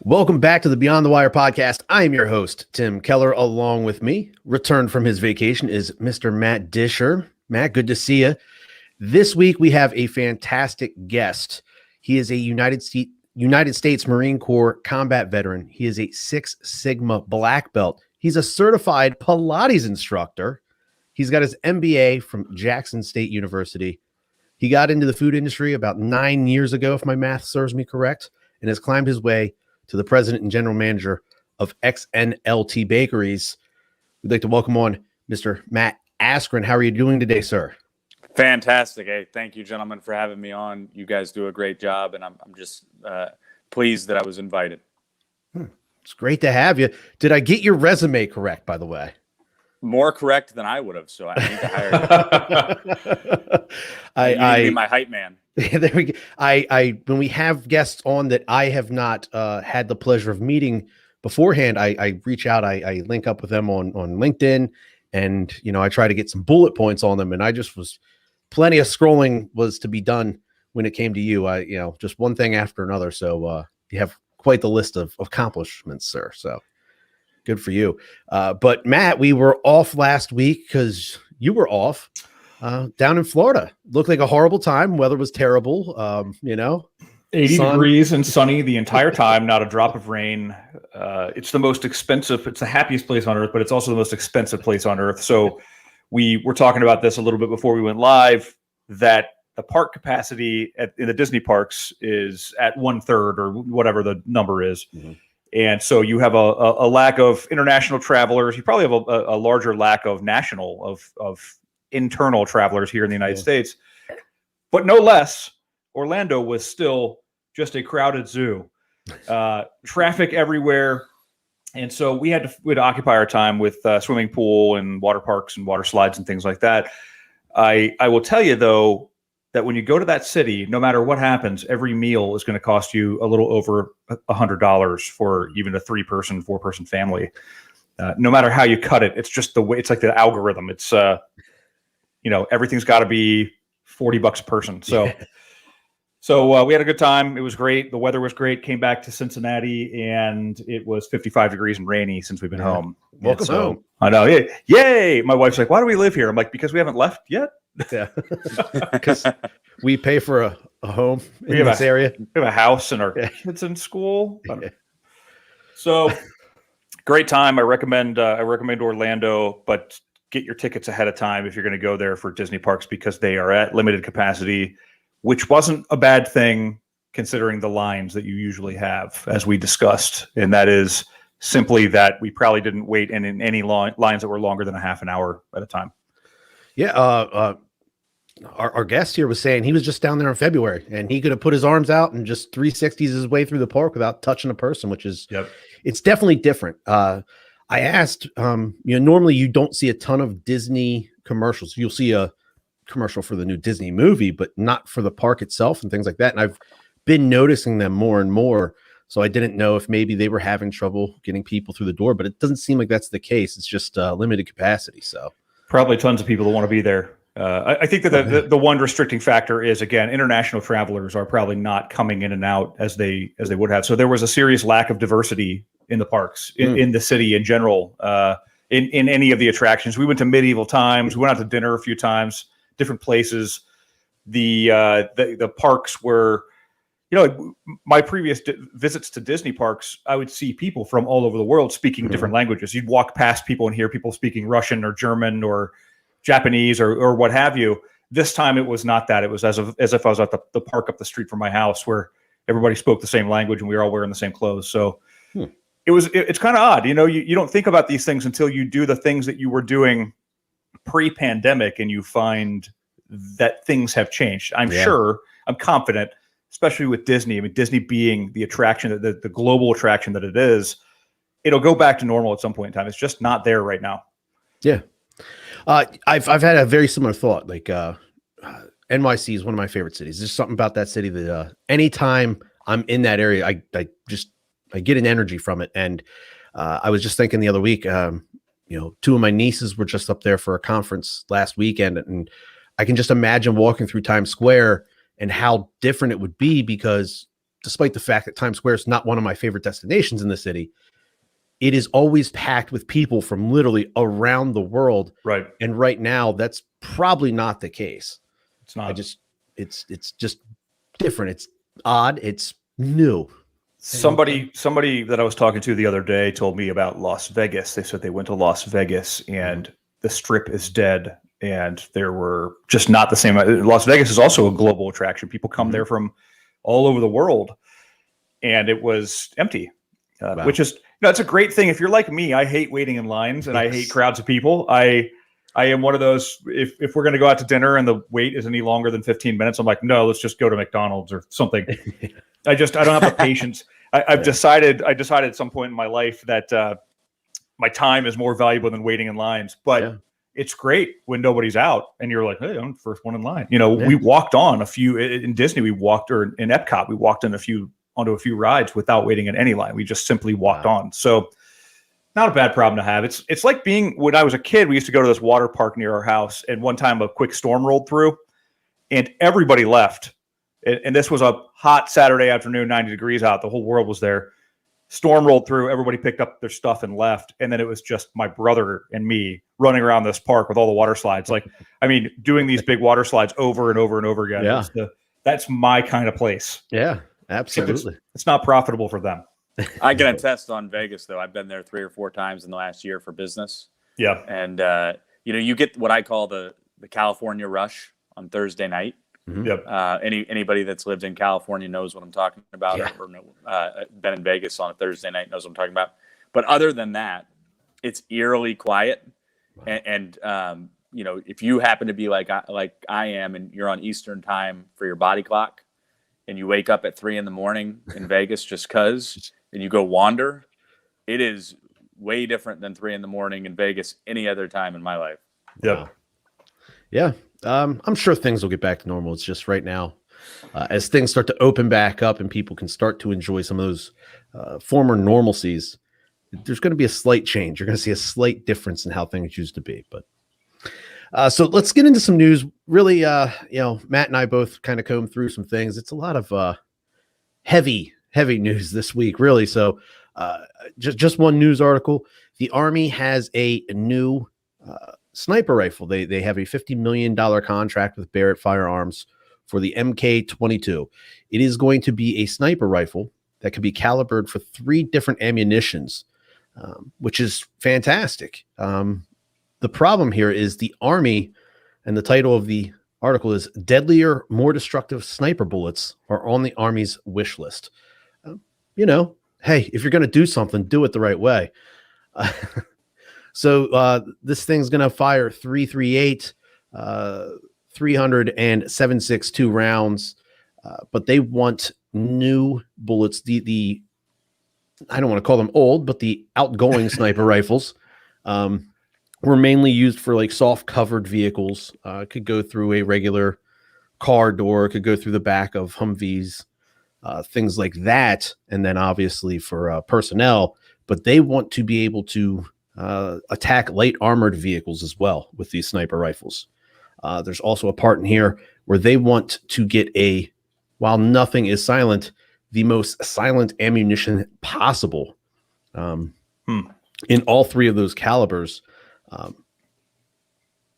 Welcome back to the Beyond the Wire podcast. I am your host, Tim Keller. Along with me, returned from his vacation, is Mr. Matt Disher. Matt, good to see you. This week, we have a fantastic guest. He is a United States Marine Corps combat veteran. He is a Six Sigma black belt. He's a certified Pilates instructor. He's got his MBA from Jackson State University. He got into the food industry about 9 years ago, if my math serves me correct, and has climbed his way to the president and general manager of XNLT Bakeries. We'd like to welcome on Mr. Matt Askren. How are you doing today, sir? Fantastic. Hey, thank you, gentlemen, for having me on. You guys do a great job, and I'm just pleased that I was invited. It's great to have you. Did I get your resume correct, by the way? More correct than I would have, so I need to hire you. You need to be my hype man. There we go. When we have guests on that I have not had the pleasure of meeting beforehand, I reach out, I link up with them on LinkedIn, and I try to get some bullet points on them. And I just was plenty of scrolling was to be done when it came to you. Just one thing after another. So you have quite the list of accomplishments, sir. So good for you. But Matt, we were off last week because you were off. Down in Florida. Looked like a horrible time. Weather was terrible. 80 degrees and sunny the entire time, not a drop of rain. It's the most expensive. It's the happiest place on earth, but it's also the most expensive place on earth. So we were talking about this a little bit before we went live, that the park capacity in the Disney parks is at 1/3 or whatever the number is. Mm-hmm. And so you have a lack of international travelers. You probably have a larger lack of national, of internal travelers here in the United States, but no less, Orlando was still just a crowded zoo, traffic everywhere. And so we had to occupy our time with swimming pool and water parks and water slides and things like that. I will tell you though, that when you go to that city, no matter what happens, every meal is going to cost you a little over $100 for even a 3-person, 4-person family. No matter how you cut it, it's just the way, it's like the algorithm. It's, everything's got to be $40 a person. So we had a good time. It was great. The weather was great. Came back to Cincinnati and it was 55 degrees and rainy since we've been home. Welcome home. I know. Yay. My wife's like, why do we live here? I'm like, because we haven't left yet. Yeah. Because we pay for a home in this area. We have a house and our kids in school. Yeah. So great time. I recommend Orlando, but get your tickets ahead of time if you're going to go there for Disney parks, because they are at limited capacity, which wasn't a bad thing considering the lines that you usually have, as we discussed. And that is simply that we probably didn't wait in any lines that were longer than a half an hour at a time. Yeah. Our guest here was saying he was just down there in February and he could have put his arms out and just 360s his way through the park without touching a person, which is, It's definitely different. I asked, normally you don't see a ton of Disney commercials. You'll see a commercial for the new Disney movie, but not for the park itself and things like that. And I've been noticing them more and more. So I didn't know if maybe they were having trouble getting people through the door, but it doesn't seem like that's the case. It's just limited capacity. So probably tons of people that want to be there. I think that the one restricting factor is, again, international travelers are probably not coming in and out as they would have. So there was a serious lack of diversity in the parks, in the city in general, in any of the attractions. We went to medieval times. We went out to dinner a few times, different places. The parks were, my previous visits to Disney parks, I would see people from all over the world speaking different languages. You'd walk past people and hear people speaking Russian or German or Japanese or what have you. This time it was not that. It was as if I was at the park up the street from my house, where everybody spoke the same language and we were all wearing the same clothes. So it's kind of odd. You don't think about these things until you do the things that you were doing pre-pandemic and you find that things have changed. I'm confident, especially with Disney. I mean, Disney being the attraction, the global attraction that it is, it'll go back to normal at some point in time. It's just not there right now. Yeah. I've had a very similar thought. Like NYC is one of my favorite cities. There's something about that city that anytime I'm in that area, I get an energy from it. And I was just thinking the other week, two of my nieces were just up there for a conference last weekend, and I can just imagine walking through Times Square and how different it would be, because despite the fact that Times Square is not one of my favorite destinations in the city, it is always packed with people from literally around the world. Right. And right now, that's probably not the case. It's not. It's just different. It's odd. It's new. Somebody that I was talking to the other day told me about Las Vegas. They said they went to Las Vegas and the Strip is dead, and there were just not the same. Las Vegas is also a global attraction. People come there from all over the world, and it was empty, which is, it's a great thing. If you're like me, I hate waiting in lines and I hate crowds of people. I am one of those, if we're going to go out to dinner and the wait is any longer than 15 minutes, I'm like, no, let's just go to McDonald's or something. I don't have the patience. I decided at some point in my life that my time is more valuable than waiting in lines, but it's great when nobody's out and you're like, hey, I'm the first one in line. We walked on a few in Disney, or in Epcot, we walked onto a few rides without waiting in any line. We just simply walked on. So not a bad problem to have. It's like when I was a kid, we used to go to this water park near our house, and one time a quick storm rolled through and everybody left. And this was a hot Saturday afternoon, 90 degrees out. The whole world was there. Storm rolled through. Everybody picked up their stuff and left. And then it was just my brother and me running around this park with all the water slides. Doing these big water slides over and over and over again. Yeah. That's my kind of place. Yeah, absolutely. It's not profitable for them. I can attest on Vegas, though. I've been there 3 or 4 times in the last year for business. Yeah. And, you get what I call the California rush on Thursday night. Mm-hmm. Yep. Anybody that's lived in California knows what I'm talking about, or been in Vegas on a Thursday night knows what I'm talking about. But other than that, it's eerily quiet. Wow. And if you happen to be like I am, and you're on Eastern time for your body clock, and you wake up at 3 a.m. in Vegas just cause, and you go wander, it is way different than 3 a.m. in Vegas any other time in my life. Yep. Wow. Yeah. I'm sure things will get back to normal. It's just right now, as things start to open back up and people can start to enjoy some of those former normalcies, there's going to be a slight change. You're going to see a slight difference in how things used to be. But so let's get into some news. Really, Matt and I both kind of combed through some things. It's a lot of heavy news this week, really. So just one news article. The Army has a new sniper rifle. They have a $50 million contract with Barrett Firearms for the MK22. It is going to be a sniper rifle that can be calibered for 3 different ammunitions, which is fantastic. The problem here is the Army, and the title of the article is "Deadlier, More Destructive Sniper Bullets Are on the Army's Wish List." Hey, if you're going to do something, do it the right way. So this thing's going to fire 338, 300, and 7.62 rounds, but they want new bullets. The I don't want to call them old, but the outgoing sniper rifles were mainly used for soft covered vehicles. Could go through a regular car door, could go through the back of Humvees, things like that, and then obviously for personnel. But they want to be able to attack light armored vehicles as well with these sniper rifles. There's also a part in here where they want to get while nothing is silent, the most silent ammunition possible in all 3 of those calibers.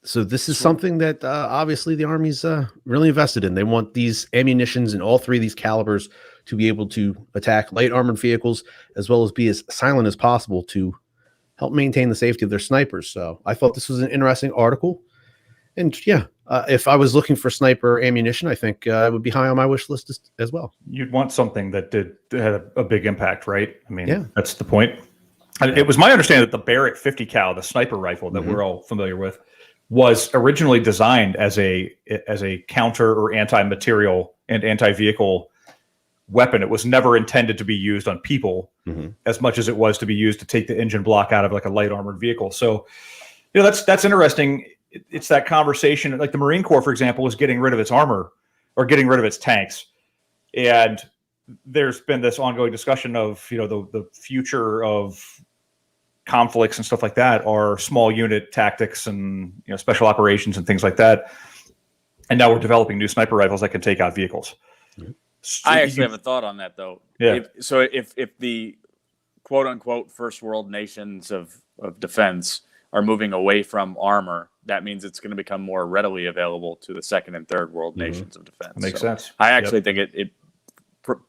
So this is something that obviously the Army's really invested in. They want these ammunitions in all 3 of these calibers to be able to attack light armored vehicles as well as be as silent as possible to help maintain the safety of their snipers. So I thought this was an interesting article. And if I was looking for sniper ammunition, I think it would be high on my wish list as well. You'd want something that had a big impact, right? I mean, that's the point. It was my understanding that the Barrett 50 cal, the sniper rifle that we're all familiar with, was originally designed as a counter or anti-material and anti-vehicle weapon. It was never intended to be used on people as much as it was to be used to take the engine block out of a light armored vehicle. So, that's interesting. It's that conversation. Like the Marine Corps, for example, was getting rid of its armor or getting rid of its tanks. And there's been this ongoing discussion of, the future of conflicts and stuff like that are small unit tactics and, special operations and things like that. And now we're developing new sniper rifles that can take out vehicles. I actually have a thought on that, though. Yeah. If the quote unquote first world nations of defense are moving away from armor, that means it's going to become more readily available to the second and third world nations of defense. That makes sense. I actually think it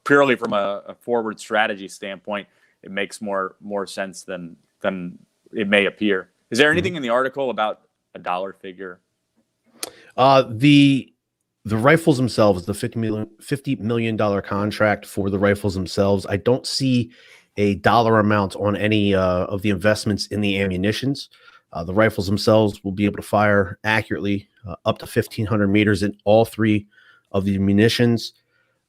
purely from a forward strategy standpoint, it makes more sense than it may appear. Is there anything in the article about a dollar figure? The rifles themselves, the $50 million contract for the rifles themselves, I don't see a dollar amount on any of the investments in the ammunitions. The rifles themselves will be able to fire accurately up to 1,500 meters in all three of the munitions.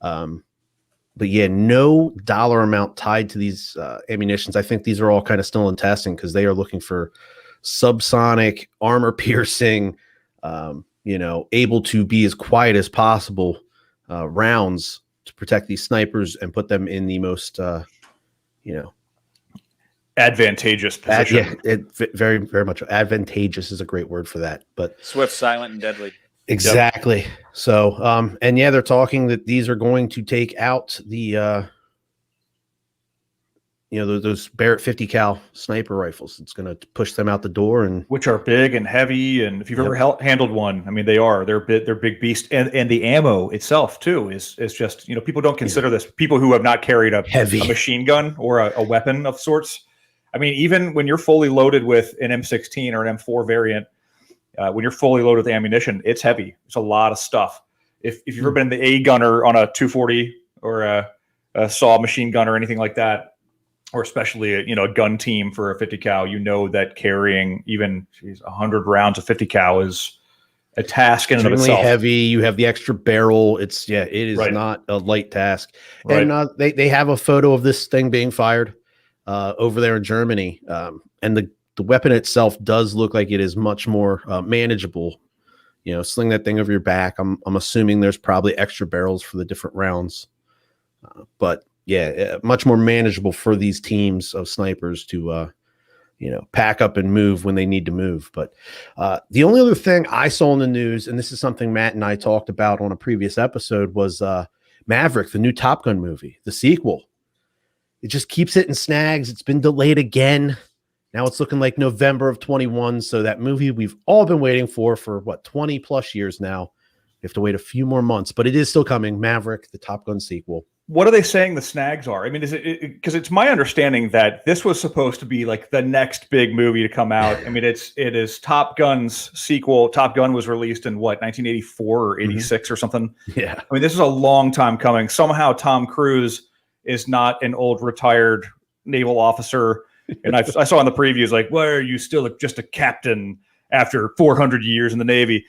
But yeah, no dollar amount tied to these ammunitions. I think these are all kind of still in testing because they are looking for subsonic, armor piercing, able to be as quiet as possible rounds to protect these snipers and put them in the most, advantageous position. Very, very much advantageous is a great word for that. But swift, silent, and deadly. Exactly. Yep. So, they're talking that these are going to take out the, those Barrett 50 cal sniper rifles. It's going to push them out the door, and which are big and heavy. And if you've ever handled one, I mean, they're big beast, and the ammo itself too is just, people don't consider this. People who have not carried a machine gun or a weapon of sorts. I mean, even when you're fully loaded with an M16 or an M4 variant, when you're fully loaded with ammunition, it's heavy. It's a lot of stuff. If you've ever been the A gunner on a 240 or a saw machine gun or anything like that, or especially a gun team for a 50 cal, that carrying even 100 rounds of 50 cal is a task in and of itself. Heavy. You have the extra barrel. It is not a light task. Right. And they have a photo of this thing being fired over there in Germany, and the weapon itself does look like it is much more manageable. Sling that thing over your back. I'm assuming there's probably extra barrels for the different rounds, but much more manageable for these teams of snipers to pack up and move when they need to move. But the only other thing I saw in the news, and this is something Matt and I talked about on a previous episode, was Maverick, the new Top Gun movie, the sequel. It just keeps hitting snags. It's been delayed again. Now it's looking like November of 21. So that movie we've all been waiting for 20 plus years now. We have to wait a few more months, but it is still coming. Maverick, the Top Gun sequel. What are they saying the snags are? I mean, is it because it's my understanding that this was supposed to be like the next big movie to come out. I mean, it is Top Gun's sequel. Top Gun was released in 1984 or 86 or something. Yeah. I mean, this is a long time coming. Somehow Tom Cruise is not an old retired naval officer. And I saw in the previews, like, why are you still just a captain after 400 years in the Navy?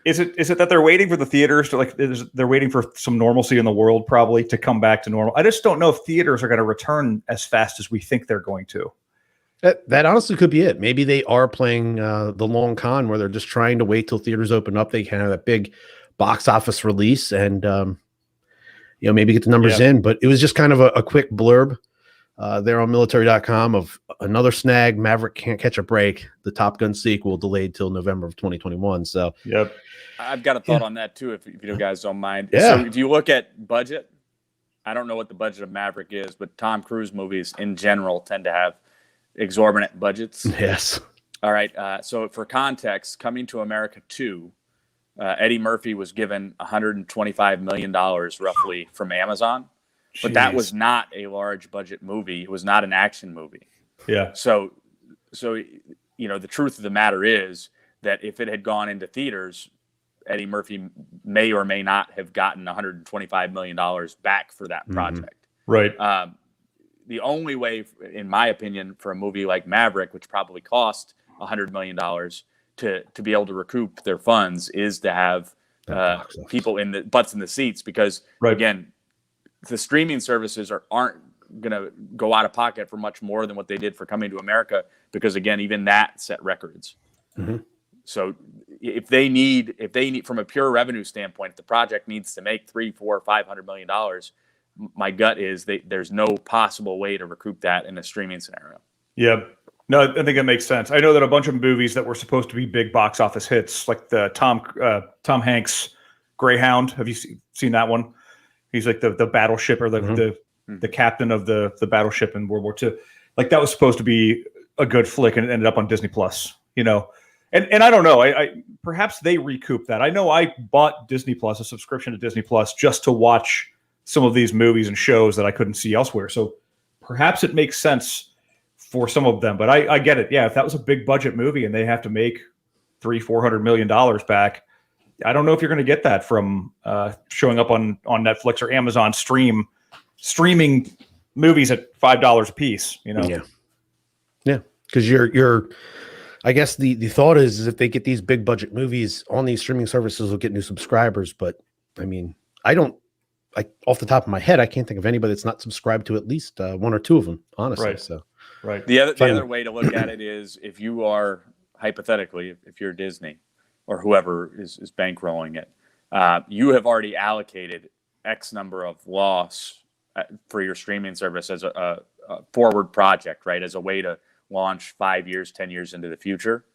Is it that they're waiting for the theaters to they're waiting for some normalcy in the world probably to come back to normal? I just don't know if theaters are going to return as fast as we think they're going to. That honestly could be it. Maybe they are playing the long con where they're just trying to wait till theaters open up. They can have that big box office release and, maybe get the numbers in. But it was just kind of a quick blurb there on military.com of another snag. Maverick can't catch a break. The Top Gun sequel delayed till November of 2021. So, I've got a thought on that too, if you guys don't mind. Yeah. So if you look at budget, I don't know what the budget of Maverick is, but Tom Cruise movies in general tend to have exorbitant budgets. Yes. All right. So for context, Coming to America 2, Eddie Murphy was given $125 million roughly from Amazon. But that was not a large budget movie. It was not an action movie. Yeah. So the truth of the matter is that if it had gone into theaters, Eddie Murphy may or may not have gotten $125 million back for that project. Right. The only way, in my opinion, for a movie like Maverick, which probably cost $100 million to be able to recoup their funds, is to have people in the butts in the seats, because again, the streaming services aren't going to go out of pocket for much more than what they did for Coming to America, because again, even that set records. So if they need from a pure revenue standpoint, if the project needs to make $300, $400, $500 million, my gut is there's no possible way to recoup that in a streaming scenario. Yeah. No, I think it makes sense. I know that a bunch of movies that were supposed to be big box office hits, like the Tom Hanks Greyhound. Have you seen that one? He's like the battleship or the captain of the battleship in World War II. Like that was supposed to be a good flick, and it ended up on Disney Plus. And I don't know. I perhaps they recoup that. I know I bought Disney Plus, a subscription to Disney Plus, just to watch some of these movies and shows that I couldn't see elsewhere. So perhaps it makes sense for some of them. But I get it. Yeah, if that was a big budget movie and they have to make $300-400 million back, I don't know if you're going to get that from showing up on Netflix or Amazon streaming movies at $5 a piece. Yeah, because you're. I guess the thought is if they get these big budget movies on these streaming services, will get new subscribers. But I mean, off the top of my head, I can't think of anybody that's not subscribed to at least one or two of them. Honestly, right. So right. The other way to look at it is if you are hypothetically, if you're Disney or whoever is bankrolling it, you have already allocated X number of loss for your streaming service as a forward project, right? As a way to launch 5 years, 10 years into the future.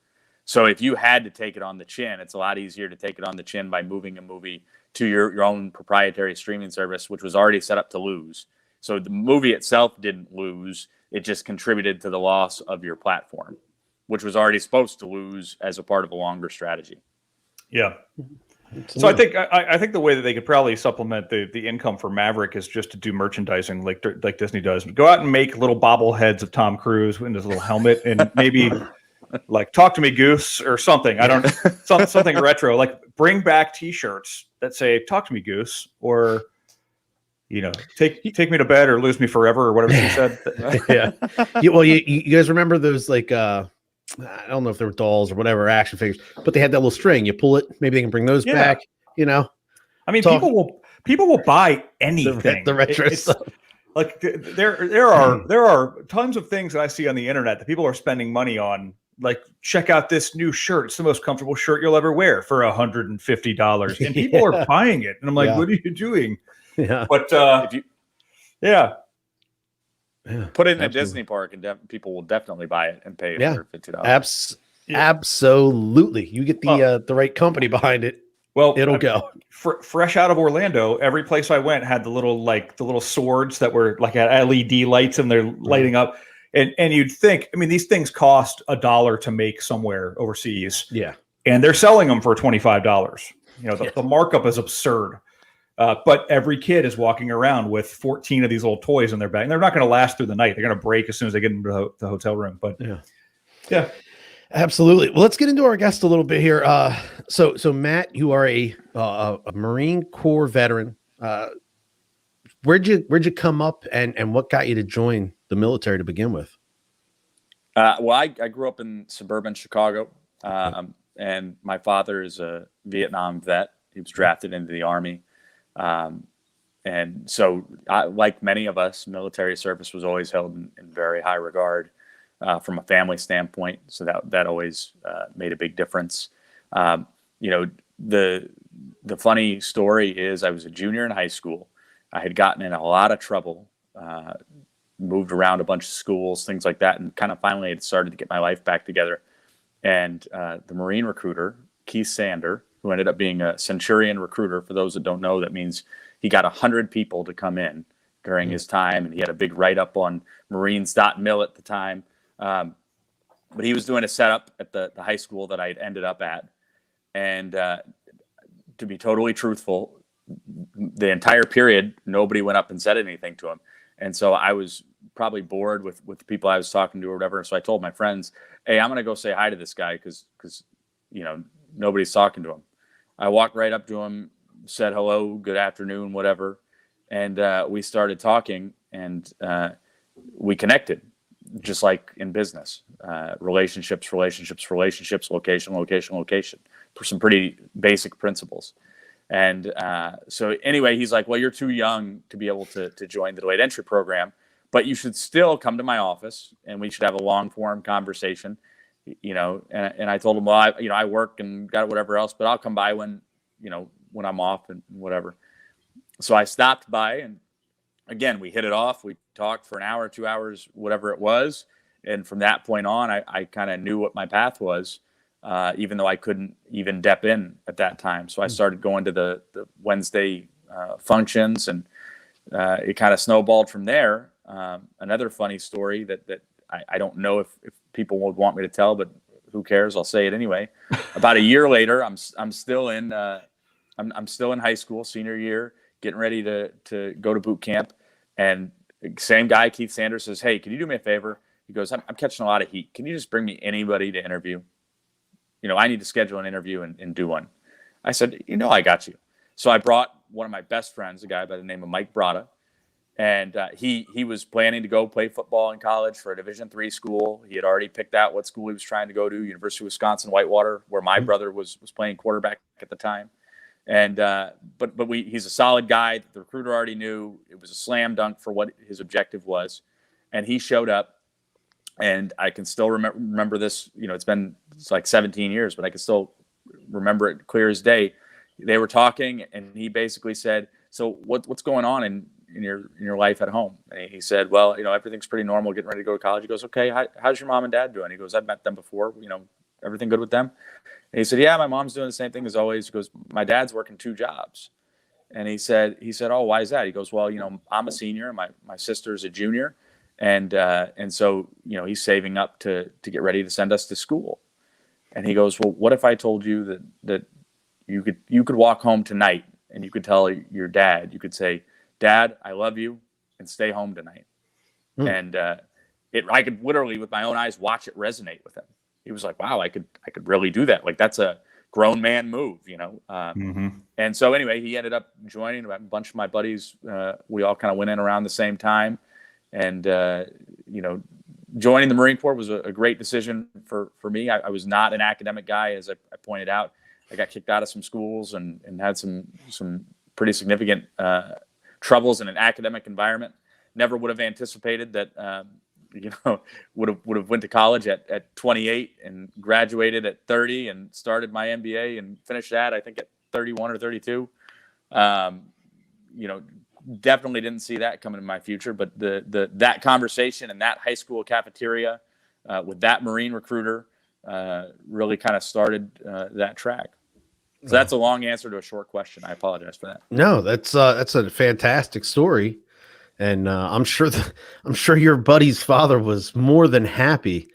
So if you had to take it on the chin, it's a lot easier to take it on the chin by moving a movie to your own proprietary streaming service, which was already set up to lose. So the movie itself didn't lose. It just contributed to the loss of your platform, which was already supposed to lose as a part of a longer strategy. Yeah. So I think the way that they could probably supplement the income for Maverick is just to do merchandising like Disney does. Go out and make little bobbleheads of Tom Cruise in his little helmet, and maybe like "Talk to Me, Goose" or something. I don't know, something retro. Like bring back T-shirts that say "Talk to Me, Goose," or take me to bed or lose me forever or whatever she said. Well, you guys remember those like I don't know if they were dolls or whatever action figures, but they had that little string. You pull it, maybe they can bring those back. I mean, people will buy anything. The retro stuff. Like there are tons of things that I see on the internet that people are spending money on. Like, check out this new shirt. It's the most comfortable shirt you'll ever wear for $150, and people are buying it. And I'm like, what are you doing? Yeah, but if you put it in absolutely. a Disney park, and people will definitely buy it and pay $150. Absolutely, you get the right company behind it. Well, it'll go. Fresh out of Orlando, every place I went had the little swords that were like had LED lights and they're lighting up. And you'd think, I mean, these things cost $1 to make somewhere overseas. Yeah. And they're selling them for $25. The markup is absurd. But every kid is walking around with 14 of these little toys in their bag. And they're not going to last through the night. They're going to break as soon as they get into the hotel room. But yeah. Absolutely. Well, let's get into our guest a little bit here. So Matt, you are a Marine Corps veteran. Where'd you come up, and what got you to join the military to begin with? Well, I grew up in suburban Chicago, and my father is a Vietnam vet. He was drafted into the Army. And so, like many of us, military service was always held in very high regard from a family standpoint. So that always made a big difference. The funny story is I was a junior in high school. I had gotten in a lot of trouble, moved around a bunch of schools, things like that, and kind of finally had started to get my life back together. And the Marine recruiter, Keith Sander, who ended up being a Centurion recruiter. For those that don't know, that means he got 100 people to come in during his time, and he had a big write-up on Marines.mil at the time. But he was doing a setup at the high school that I had ended up at. And to be totally truthful, the entire period, nobody went up and said anything to him. And so I was probably bored with the people I was talking to or whatever. So I told my friends, hey, I'm going to go say hi to this guy because nobody's talking to him. I walked right up to him, said hello, good afternoon, whatever. And we started talking, and we connected, just like in business. Relationships, location, for some pretty basic principles. And so anyway, he's like, well, you're too young to be able to join the delayed entry program, but you should still come to my office and we should have a long form conversation, and I told him, well, I work and got whatever else, but I'll come by when I'm off and whatever. So I stopped by, and again, we hit it off. We talked for an hour, 2 hours, whatever it was. And from that point on, I kind of knew what my path was. even though I couldn't even dep in at that time. So I started going to the Wednesday functions, and it kind of snowballed from there. Another funny story that I don't know if people would want me to tell, but who cares? I'll say it anyway. About a year later, I'm still in I'm still in high school, senior year, getting ready to go to boot camp, and same guy, Keith Sanders, says, "Hey, can you do me a favor?" He goes, I'm catching a lot of heat. Can you just bring me anybody to interview? I need to schedule an interview and do one. I said, I got you. So I brought one of my best friends, a guy by the name of Mike Brada, and he was planning to go play football in college for a Division III school. He had already picked out what school he was trying to go to, University of Wisconsin-Whitewater, where my brother was playing quarterback at the time. And but he's a solid guy that the recruiter already knew. It was a slam dunk for what his objective was, and he showed up. And I can still remember this. It's like 17 years, but I can still remember it clear as day. They were talking, and he basically said, "So what's going on in your life at home?" And he said, "Well, everything's pretty normal. Getting ready to go to college." He goes, "Okay, how's your mom and dad doing?" He goes, "I've met them before. Everything good with them?" And he said, "Yeah, my mom's doing the same thing as always." He goes, "My dad's working 2 jobs." And he said, "Oh, why is that?" He goes, "Well, I'm a senior, and my sister's a junior. And so, he's saving up to get ready to send us to school." And he goes, "Well, what if I told you that you could walk home tonight and you could tell your dad, you could say, 'Dad, I love you, and stay home tonight.'" And I could literally with my own eyes watch it resonate with him. He was like, "Wow, I could really do that. Like, that's a grown man move, And so anyway, he ended up joining a bunch of my buddies. We all kind of went in around the same time. And, joining the Marine Corps was a great decision for me. I was not an academic guy, as I pointed out. I got kicked out of some schools and had some pretty significant troubles in an academic environment. Never would have anticipated that, would have went to college at 28 and graduated at 30 and started my MBA and finished that, I think, at 31 or 32. Definitely didn't see that coming in my future, but that conversation in that high school cafeteria with that Marine recruiter really kind of started that track. So that's a long answer to a short question. I apologize for that. No, that's a fantastic story, and I'm sure your buddy's father was more than happy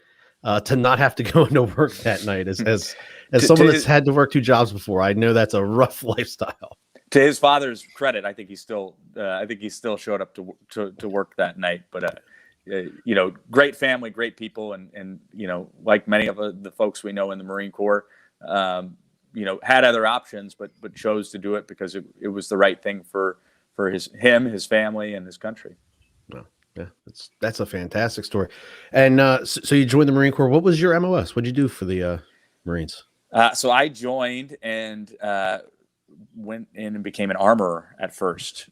to not have to go into work that night. As someone that's had to work 2 jobs before, I know that's a rough lifestyle. To his father's credit, I think he still showed up to work that night. But great family, great people, and like many of the folks we know in the Marine Corps, had other options, but chose to do it because it was the right thing for his family, and his country. Well, yeah, that's a fantastic story. And so you joined the Marine Corps. What was your MOS? What did you do for the Marines? So I joined and went in and became an armorer at first,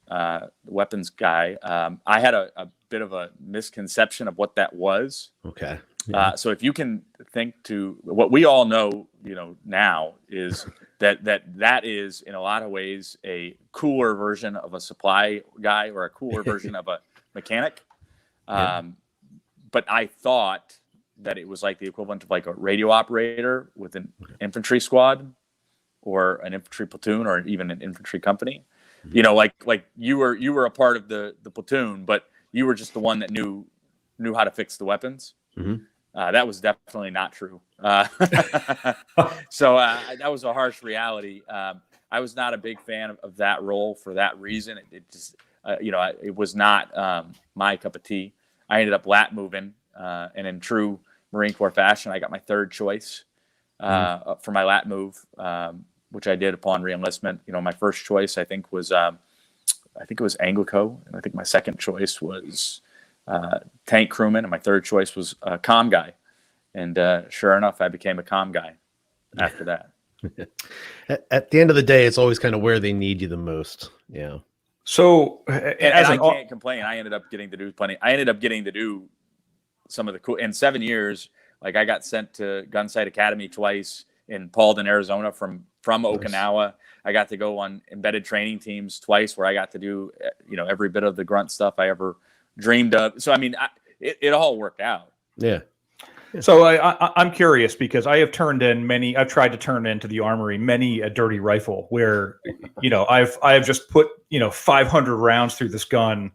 weapons guy. I had a bit of a misconception of what that was. Okay. Yeah. So if you can think to what we all know, now is that is in a lot of ways a cooler version of a supply guy or a cooler version of a mechanic. But I thought that it was like the equivalent of like a radio operator with an infantry squad or an infantry platoon or even an infantry company. Like you were a part of the platoon, but you were just the one that knew how to fix the weapons. Mm-hmm. That was definitely not true. So that was a harsh reality. I was not a big fan of that role for that reason. It just, it was not my cup of tea. I ended up lat moving, and in true Marine Corps fashion, I got my 3rd choice for my lat move, which I did upon reenlistment. My first choice, I think, was I think it was Anglico, and I think my second choice was tank crewman, and my 3rd choice was comm guy. And sure enough, I became a comm guy after that. At the end of the day, it's always kind of where they need you the most. Yeah. So, and I can't complain. I ended up getting to do plenty. I ended up getting to do some of the cool. In 7 years, like I got sent to Gunsight Academy twice in Paulden, Arizona, from Okinawa. I got to go on embedded training teams twice, where I got to do every bit of the grunt stuff I ever dreamed of. So I mean, it all worked out. Yeah. So I'm curious because I've tried to turn into the armory many a dirty rifle where, I've just put, 500 rounds through this gun,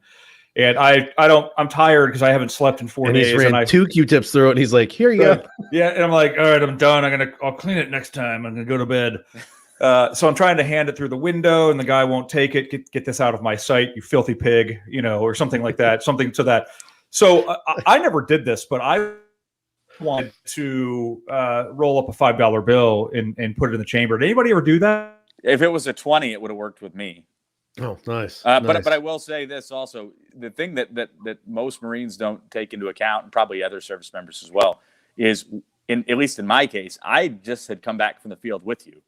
and I'm tired because I haven't slept in 4 days. He's ran 2 Q-tips through it, and he's like, here you go. Yeah. And I'm like, all right, I'm done. I'll clean it next time. I'm going to go to bed. So I'm trying to hand it through the window, and the guy won't take it. Get this out of my sight, you filthy pig, or something like that, something to that. So I never did this, but I wanted to roll up a $5 bill and put it in the chamber. Did anybody ever do that? If it was a 20, it would have worked with me. Oh, nice. But I will say this also: the thing that most Marines don't take into account, and probably other service members as well, is at least in my case, I just had come back from the field with you,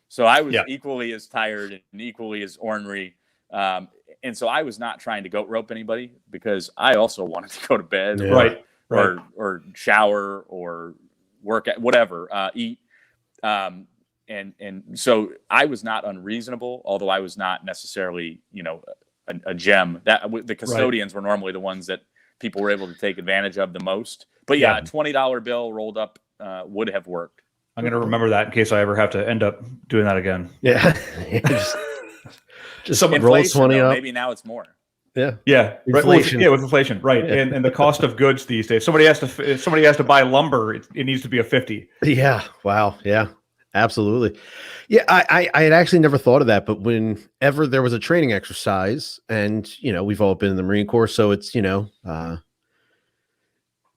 so I was equally as tired and equally as ornery. And so I was not trying to goat rope anybody because I also wanted to go to bed, or shower or work at whatever, eat. And so I was not unreasonable, although I was not necessarily, a gem. That the custodians were normally the ones that people were able to take advantage of the most. But a $20 bill rolled up would have worked. I'm going to remember that in case I ever have to end up doing that again. Yeah. Just someone rolls 20 up. Maybe now it's more. Yeah. Inflation. With inflation. Right. Yeah. And the cost of goods these days, if somebody has to buy lumber, it needs to be a 50. Yeah. Wow. Yeah, absolutely. Yeah. I had actually never thought of that, but whenever there was a training exercise, and, we've all been in the Marine Corps, so it's,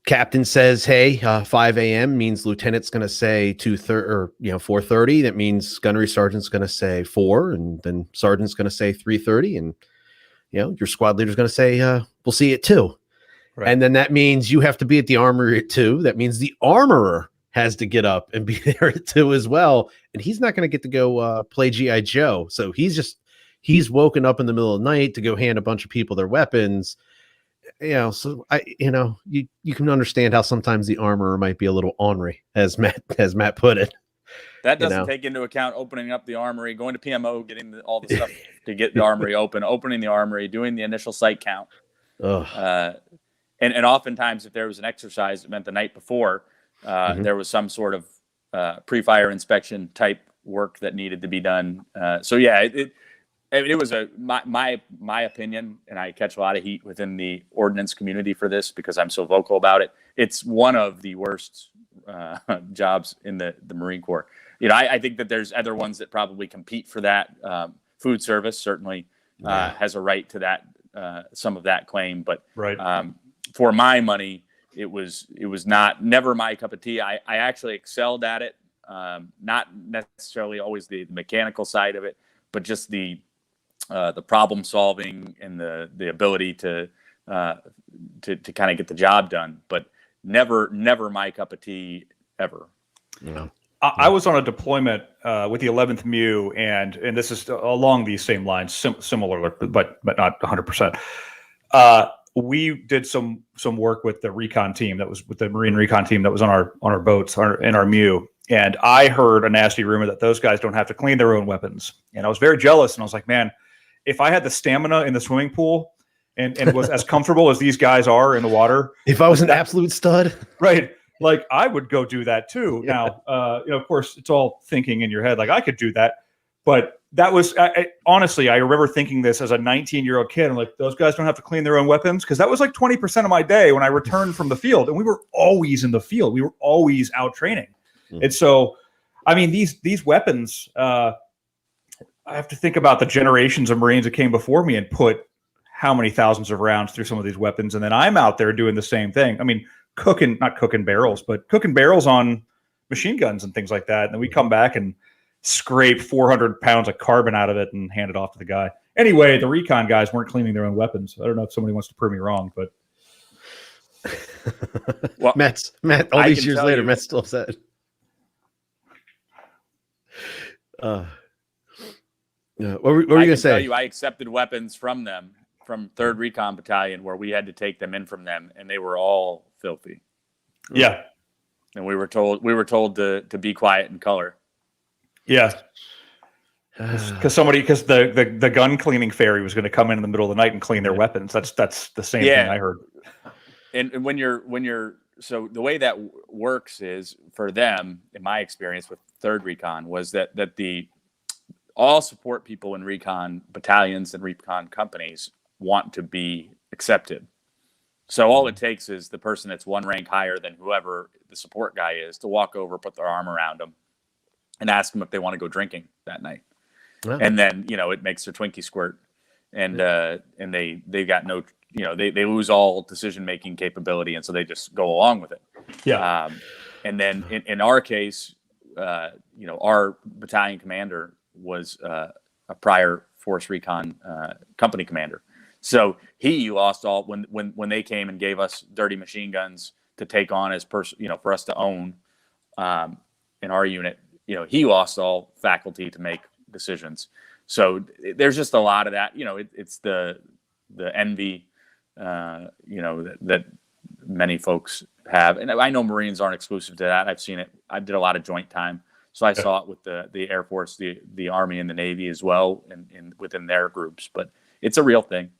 captain says, hey, 5 a.m. means lieutenant's going to say 2:30 or 4:30. That means gunnery sergeant's going to say 4, and then sergeant's going to say 3:30, and your squad leader's going to say we'll see you at 2. Right. And then that means you have to be at the armory at 2. That means the armorer has to get up and be there at 2 as well, and he's not going to get to go play G.I. Joe. So he's woken up in the middle of the night to go hand a bunch of people their weapons. So you can understand how sometimes the armorer might be a little ornery, as Matt put it. That doesn't take into account opening up the armory, going to PMO, getting all the stuff to get the armory open, opening the armory, doing the initial site count. And oftentimes, if there was an exercise, it meant the night before there was some sort of pre-fire inspection type work that needed to be done. It was my opinion, and I catch a lot of heat within the ordnance community for this because I'm so vocal about it. It's one of the worst jobs in the Marine Corps. I think that there's other ones that probably compete for that. Food service certainly has a right to that, some of that claim, but for my money, it was never my cup of tea. I actually excelled at it, not necessarily always the mechanical side of it, but just the problem solving and the ability to kind of get the job done, but never my cup of tea ever. Yeah. I was on a deployment with the 11th MU, and this is along these same lines, similar, but not 100%. We did some work with the recon team that was with the Marine recon team that was on our boats in our MU, and I heard a nasty rumor that those guys don't have to clean their own weapons, and I was very jealous, and I was like, man, if I had the stamina in the swimming pool and was as comfortable as these guys are in the water, if I was an absolute stud, right? Like I would go do that too. Yeah. Now, of course, it's all thinking in your head. Like I could do that, but that was honestly, I remember thinking this as a 19-year-old kid. I'm like, those guys don't have to clean their own weapons, because that was like 20% of my day when I returned from the field, and we were always in the field. We were always out training, and so, I mean, these weapons. I have to think about the generations of Marines that came before me and put how many thousands of rounds through some of these weapons, and then I'm out there doing the same thing. I mean, not cooking barrels, but cooking barrels on machine guns and things like that. And then we come back and scrape 400 pounds of carbon out of it and hand it off to the guy. Anyway, the recon guys weren't cleaning their own weapons. I don't know if somebody wants to prove me wrong, but well, Matt, all these years later, Matt's still upset. What were you going to say? I accepted weapons from them, from 3rd Recon Battalion, where we had to take them in from them, and they were all filthy. Yeah. And we were told to be quiet and color. Yeah. Because the gun cleaning ferry was going to come in the middle of the night and clean their weapons. That's the same thing I heard. And when you're so the way that works is for them, in my experience with 3rd Recon, was that the all support people in recon battalions and recon companies want to be accepted. So all it takes is the person that's one rank higher than whoever the support guy is to walk over, put their arm around them, and ask them if they want to go drinking that night. Oh. And then, it makes their Twinkie squirt, and they got no, they lose all decision-making capability. And so they just go along with it. Yeah. And then in our case, our battalion commander was a prior Force Recon company commander. So he lost all when they came and gave us dirty machine guns to take on as for us to own in our unit. He lost all faculty to make decisions. So there's just a lot of that. It's the envy, that many folks have, and I know Marines aren't exclusive to that. I've seen it. I did a lot of joint time, so I saw it with the Air Force, the Army, and the Navy as well, and within their groups. But it's a real thing.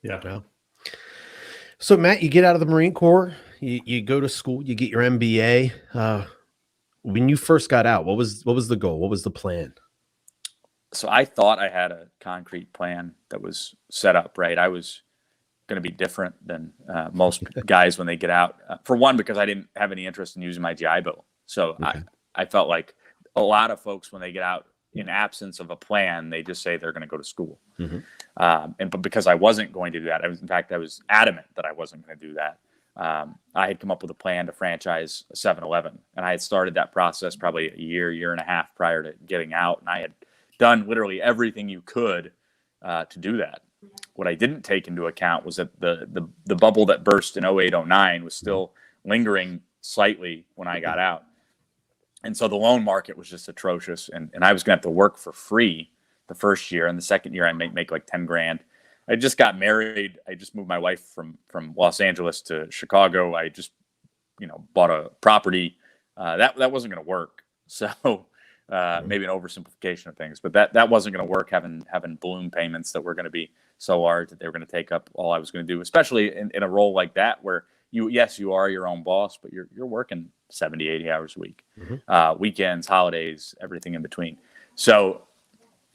Yeah. Well, so Matt, you get out of the Marine Corps, you go to school, you get your MBA. When you first got out, what was the goal? What was the plan? So I thought I had a concrete plan that was set up, right? I was going to be different than most guys when they get out. For one, because I didn't have any interest in using my GI Bill. So okay. I felt like a lot of folks, when they get out, in absence of a plan, they just say they're going to go to school. Mm-hmm. But because I wasn't going to do that, I was adamant that I wasn't going to do that. I had come up with a plan to franchise a 7-Eleven, and I had started that process probably a year and a half prior to getting out. And I had done literally everything you could to do that. What I didn't take into account was that the bubble that burst in 08-09 was still lingering slightly when I got out. And so the loan market was just atrocious. And I was going to have to work for free the first year. And the second year I make like 10 grand. I just got married. I just moved my wife from Los Angeles to Chicago. I just, bought a property. That wasn't going to work. So maybe an oversimplification of things, but that wasn't going to work, having balloon payments that were going to be so large that they were going to take up all I was going to do, especially in a role like that where you are your own boss, but you're working 70, 80 hours a week, weekends, holidays, everything in between. So,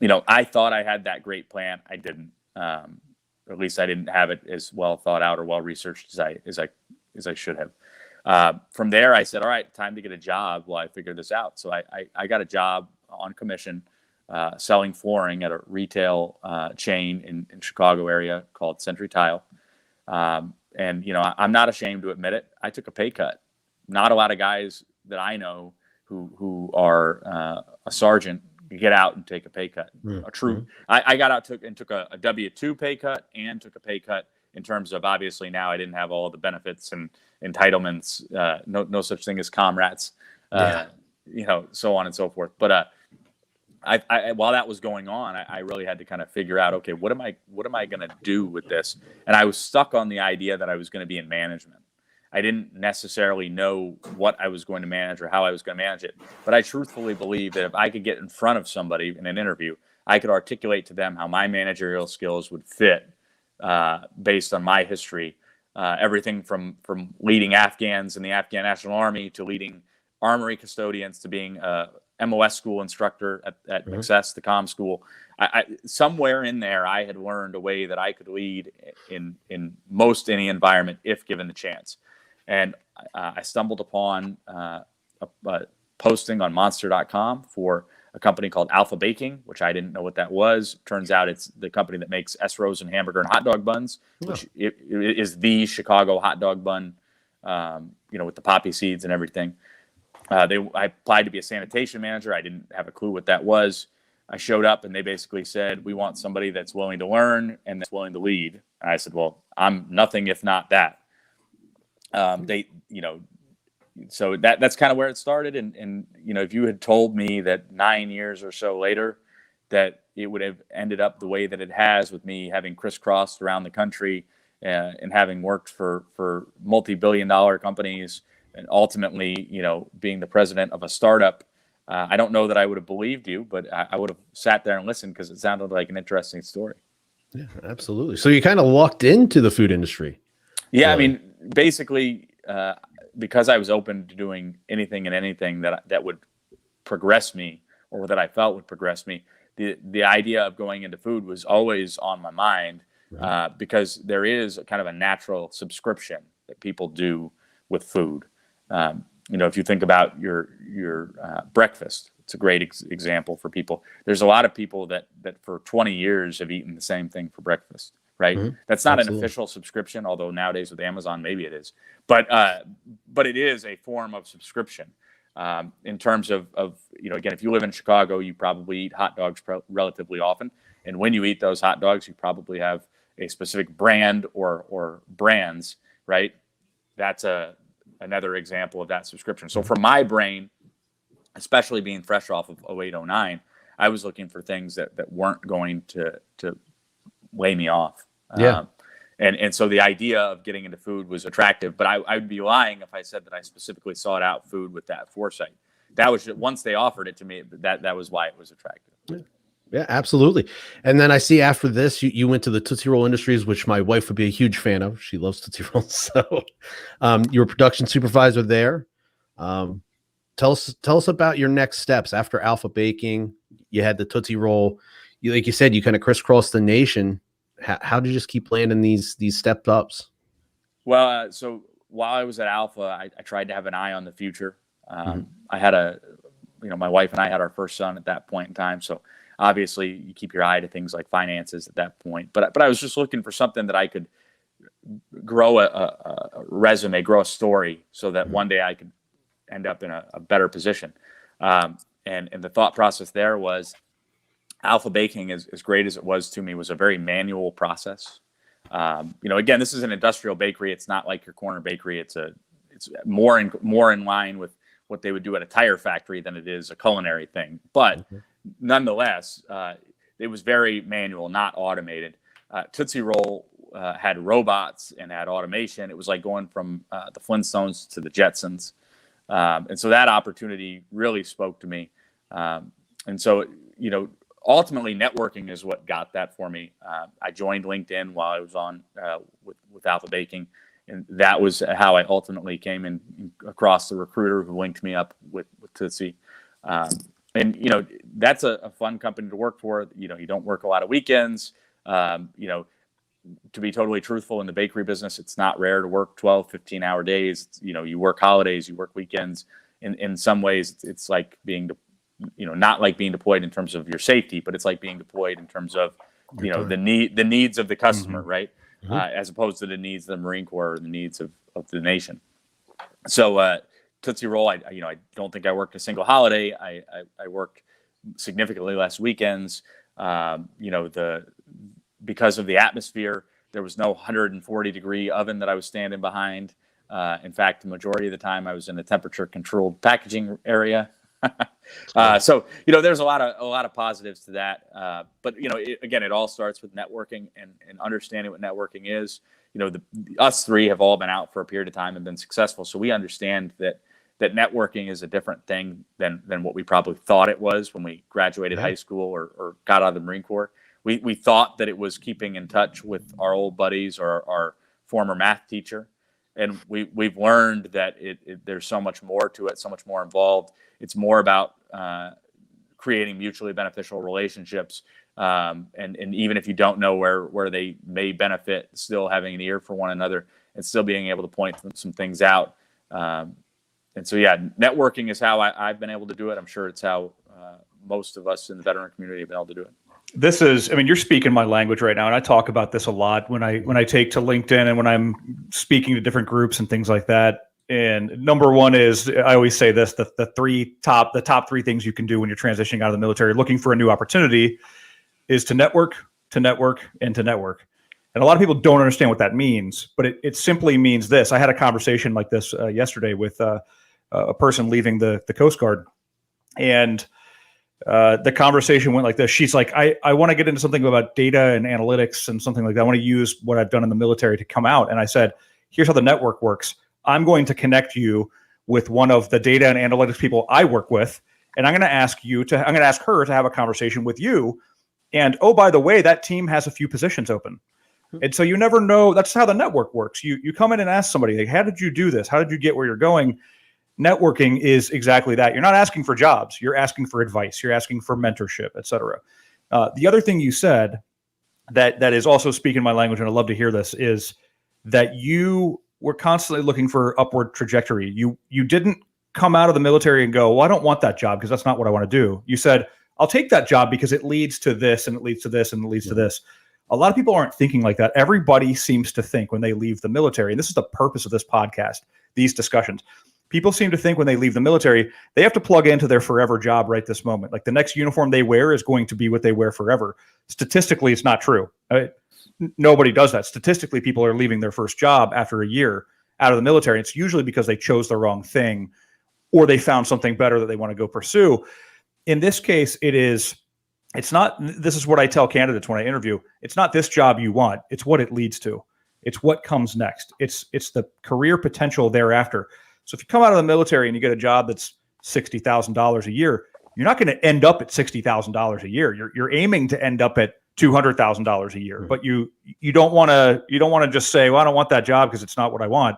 I thought I had that great plan. I didn't, or at least I didn't have it as well thought out or well researched as I should have. From there, I said, all right, time to get a job while I figure this out. So I got a job on commission, selling flooring at a retail chain in Chicago area called Century Tile. And, I'm not ashamed to admit it. I took a pay cut. Not a lot of guys that I know who are a sergeant get out and take a pay cut. Mm-hmm. I got out took a W-2 pay cut and took a pay cut in terms of, obviously now I didn't have all the benefits and entitlements, no such thing as comrades, so on and so forth. But I while that was going on, I really had to kind of figure out, okay, what am I going to do with this? And I was stuck on the idea that I was going to be in management. I didn't necessarily know what I was going to manage or how I was going to manage it, but I truthfully believe that if I could get in front of somebody in an interview, I could articulate to them how my managerial skills would fit based on my history. Everything from leading Afghans in the Afghan National Army to leading armory custodians to being a MOS school instructor at Access, the comm school. I somewhere in there, I had learned a way that I could lead in most any environment if given the chance. And I stumbled upon a posting on monster.com for a company called Alpha Baking, which I didn't know what that was. Turns out it's the company that makes S-Rose and hamburger and hot dog buns, which it is the Chicago hot dog bun, with the poppy seeds and everything. I applied to be a sanitation manager. I didn't have a clue what that was. I showed up and they basically said, we want somebody that's willing to learn and that's willing to lead. And I said, well, I'm nothing if not that. So that's kind of where it started. And if you had told me that 9 years or so later that it would have ended up the way that it has, with me having crisscrossed around the country and having worked for multi-billion-dollar companies and ultimately, being the president of a startup, I don't know that I would have believed you, but I would have sat there and listened because it sounded like an interesting story. Yeah, absolutely. So you kind of lucked into the food industry. Yeah, really. I mean, basically, because I was open to doing anything and anything that would progress me, or that I felt would progress me, the idea of going into food was always on my mind, because there is kind of a natural subscription that people do with food. If you think about your breakfast, it's a great example for people. There's a lot of people that for 20 years have eaten the same thing for breakfast, right? Mm-hmm. That's not an official subscription, although nowadays with Amazon, maybe it is. But it is a form of subscription. In terms of again, if you live in Chicago, you probably eat hot dogs relatively often. And when you eat those hot dogs, you probably have a specific brand or brands, right? That's another example of that subscription. So for my brain, especially being fresh off of 0809, I was looking for things that weren't going to lay me off. Yeah. And so the idea of getting into food was attractive, but I would be lying if I said that I specifically sought out food with that foresight. That was just, once they offered it to me, that was why it was attractive. Yeah, absolutely. And then I see after this, you went to the Tootsie Roll Industries, which my wife would be a huge fan of. She loves Tootsie Rolls. So you were production supervisor there. Tell us about your next steps after Alpha Baking. You had the Tootsie Roll. Like you said, you kind of crisscrossed the nation. How did you just keep landing these step ups? Well, so while I was at Alpha, I tried to have an eye on the future. I had my wife and I had our first son at that point in time. So obviously you keep your eye to things like finances at that point. But I was just looking for something that I could grow a resume, grow a story, so that one day I could end up in a better position. And the thought process there was, Alpha Baking, as great as it was to me, was a very manual process. Again, this is an industrial bakery. It's not like your corner bakery. It's more in line with what they would do at a tire factory than it is a culinary thing. But nonetheless, it was very manual, not automated. Tootsie Roll had robots and had automation. It was like going from the Flintstones to the Jetsons. And so that opportunity really spoke to me. And so, ultimately, networking is what got that for me. I joined LinkedIn while I was on with Alpha Baking, and that was how I ultimately came in across the recruiter who linked me up with Tootsie. And that's a fun company to work for. You don't work a lot of weekends. To be totally truthful, in the bakery business, it's not rare to work 12, 15-hour days. You work holidays, you work weekends. In some ways, it's like being not like being deployed in terms of your safety, but it's like being deployed in terms of, the needs of the customer, right? As opposed to the needs of the Marine Corps or the needs of the nation. So Tootsie Roll, I don't think I worked a single holiday. I worked significantly less weekends. Because of the atmosphere, there was no 140-degree oven that I was standing behind. In fact, the majority of the time I was in a temperature-controlled packaging area. So there's a lot of positives to that, but it all starts with networking and understanding what networking is. Us three have all been out for a period of time and been successful, so we understand that networking is a different thing than what we probably thought it was when we graduated high school or got out of the Marine Corps. We thought that it was keeping in touch with our old buddies or our former math teacher. And we've learned that there's so much more to it, so much more involved. It's more about creating mutually beneficial relationships. And even if you don't know where they may benefit, still having an ear for one another and still being able to point some things out. And so, networking is how I've been able to do it. I'm sure it's how most of us in the veteran community have been able to do it. This is, you're speaking my language right now, and I talk about this a lot when I take to LinkedIn and when I'm speaking to different groups and things like that. And number one is, I always say this, the top three things you can do when you're transitioning out of the military, looking for a new opportunity, is to network, and to network. And a lot of people don't understand what that means, but it simply means this. I had a conversation like this yesterday with a person leaving the Coast Guard, and the conversation went like this. She's like, I want to get into something about data and analytics and something like that. I want to use what I've done in the military to come out. And I said, here's how the network works. I'm going to connect you with one of the data and analytics people I work with. And I'm going to ask her to have a conversation with you. And oh, by the way, that team has a few positions open. And so you never know. That's how the network works. You come in and ask somebody, like, how did you do this? How did you get where you're going? Networking is exactly that. You're not asking for jobs. You're asking for advice. You're asking for mentorship, et cetera. The other thing you said that is also speaking my language, and I'd love to hear this, is that you were constantly looking for upward trajectory. You didn't come out of the military and go, well, I don't want that job because that's not what I want to do. You said, I'll take that job because it leads to this and it leads to this and it leads to this. A lot of people aren't thinking like that. Everybody seems to think when they leave the military, and this is the purpose of this podcast, these discussions. People seem to think when they leave the military, they have to plug into their forever job right this moment. Like the next uniform they wear is going to be what they wear forever. Statistically, it's not true. Nobody does that. Statistically, people are leaving their first job after a year out of the military. It's usually because they chose the wrong thing or they found something better that they want to go pursue. In this case, it's not, this is what I tell candidates when I interview. It's not this job you want. It's what it leads to. It's what comes next. It's the career potential thereafter. So if you come out of the military and you get a job that's $60,000 a year, you're not going to end up at $60,000 a year. You're aiming to end up at $200,000 a year, but you don't want to just say, well, I don't want that job because it's not what I want.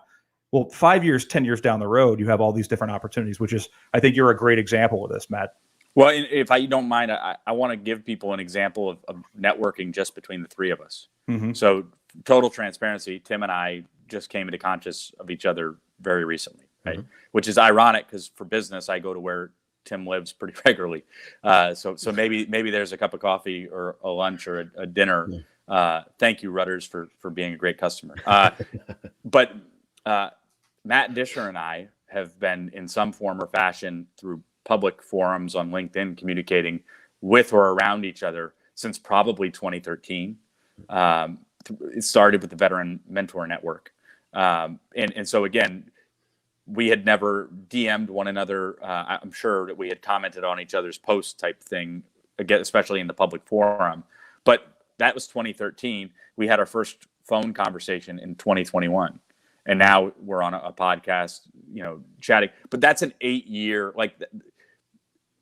Well, 5 years, 10 years down the road, you have all these different opportunities, which is, I think you're a great example of this, Matt. Well, if you don't mind, I want to give people an example of networking just between the three of us. Mm-hmm. So total transparency, Tim and I just came into conscious of each other very recently, right? Mm-hmm. Which is ironic because for business, I go to where Tim lives pretty regularly. So maybe there's a cup of coffee or a lunch or a dinner. Thank you, Rudders, for being a great customer. But Matt Disher and I have been in some form or fashion through public forums on LinkedIn communicating with or around each other since probably 2013. It started with the Veteran Mentor Network. And so again, we had never DM'd one another. I'm sure that we had commented on each other's posts type thing, again, especially in the public forum. But that was 2013. We had our first phone conversation in 2021. And now we're on a podcast, chatting. But that's an 8-year, like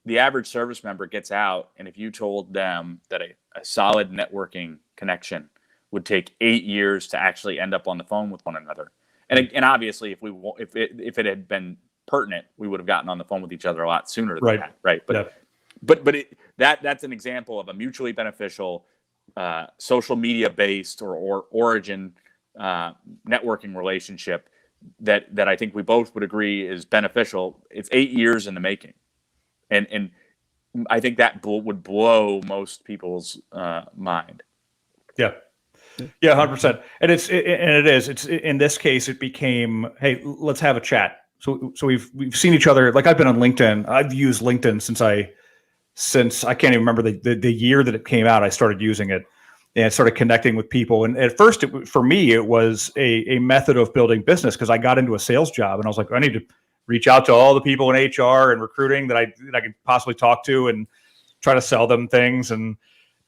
the average service member gets out. And if you told them that a solid networking connection would take 8 years to actually end up on the phone with one another. And obviously, if it had been pertinent, we would have gotten on the phone with each other a lot sooner than that, right? But that's an example of a mutually beneficial, social media based or origin networking relationship that I think we both would agree is beneficial. It's 8 years in the making, and I think that would blow most people's mind. Yeah. Yeah, 100%. And it's in this case, it became, hey, let's have a chat. So we've seen each other. Like I've been on LinkedIn. I've used LinkedIn since I can't even remember the year that it came out. I started using it and started connecting with people. And at first, for me, it was a method of building business because I got into a sales job and I was like, I need to reach out to all the people in HR and recruiting that I could possibly talk to and try to sell them things. And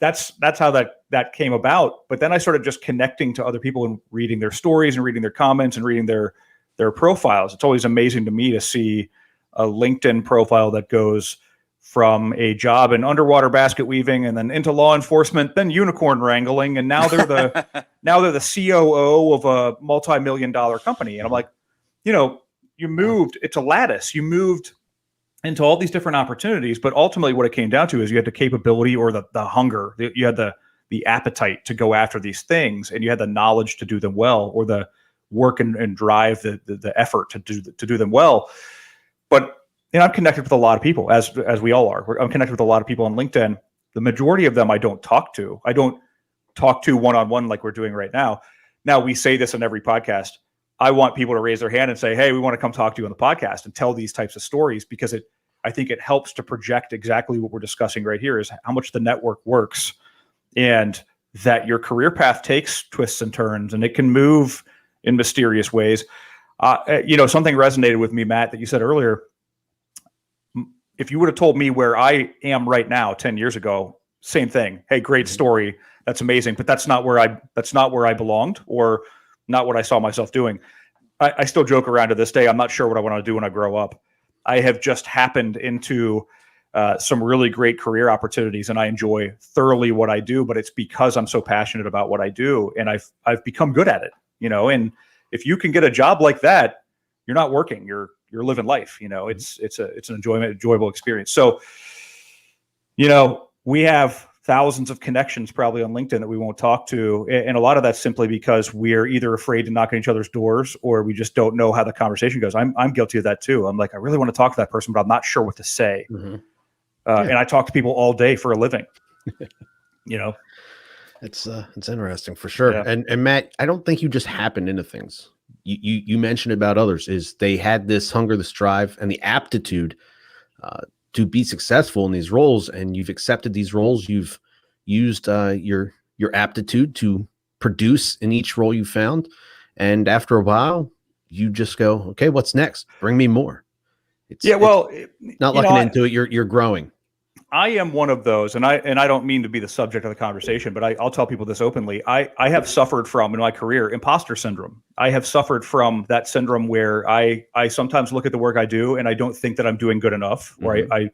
that's how that came about. But then I started just connecting to other people and reading their stories and reading their comments and reading their profiles. It's always amazing to me to see a LinkedIn profile that goes from a job in underwater basket weaving and then into law enforcement, then unicorn wrangling, and now they're the COO of a multi-million-dollar company. And I'm like, you moved. It's a lattice. You moved into all these different opportunities, but ultimately what it came down to is you had the capability or the hunger, you had the appetite to go after these things, and you had the knowledge to do them well, or the work and drive, the effort to do them well. But I'm connected with a lot of people, as we all are. I'm connected with a lot of people on LinkedIn. The majority of them I don't talk to. I don't talk to one-on-one like we're doing right now. Now, we say this in every podcast. I want people to raise their hand and say, hey, we want to come talk to you on the podcast and tell these types of stories, because I think it helps to project exactly what we're discussing right here, is how much the network works and that your career path takes twists and turns and it can move in mysterious ways. Something resonated with me, Matt, that you said earlier. If you would have told me where I am right now 10 years ago, same thing. Hey, great story. That's amazing. But that's not where I belonged, or not what I saw myself doing. I still joke around to this day. I'm not sure what I want to do when I grow up. I have just happened into some really great career opportunities, and I enjoy thoroughly what I do, but it's because I'm so passionate about what I do, and I've become good at it, and if you can get a job like that, you're not working, you're living life, it's an enjoyable experience. So, we have thousands of connections probably on LinkedIn that we won't talk to. And a lot of that's simply because we're either afraid to knock on each other's doors, or we just don't know how the conversation goes. I'm guilty of that too. I'm like, I really want to talk to that person, but I'm not sure what to say. Mm-hmm. And I talk to people all day for a living, It's interesting for sure. Yeah. And Matt, I don't think you just happened into things. You mentioned about others is they had this hunger, this drive, and the aptitude to be successful in these roles, and you've accepted these roles. You've used your aptitude to produce in each role you found, and after a while, you just go, okay, what's next? Bring me more. It's not looking into it. You're growing. I am one of those, and I don't mean to be the subject of the conversation, but I'll tell people this openly. I have suffered from, in my career, imposter syndrome. I have suffered from that syndrome where I sometimes look at the work I do and I don't think that I'm doing good enough, or I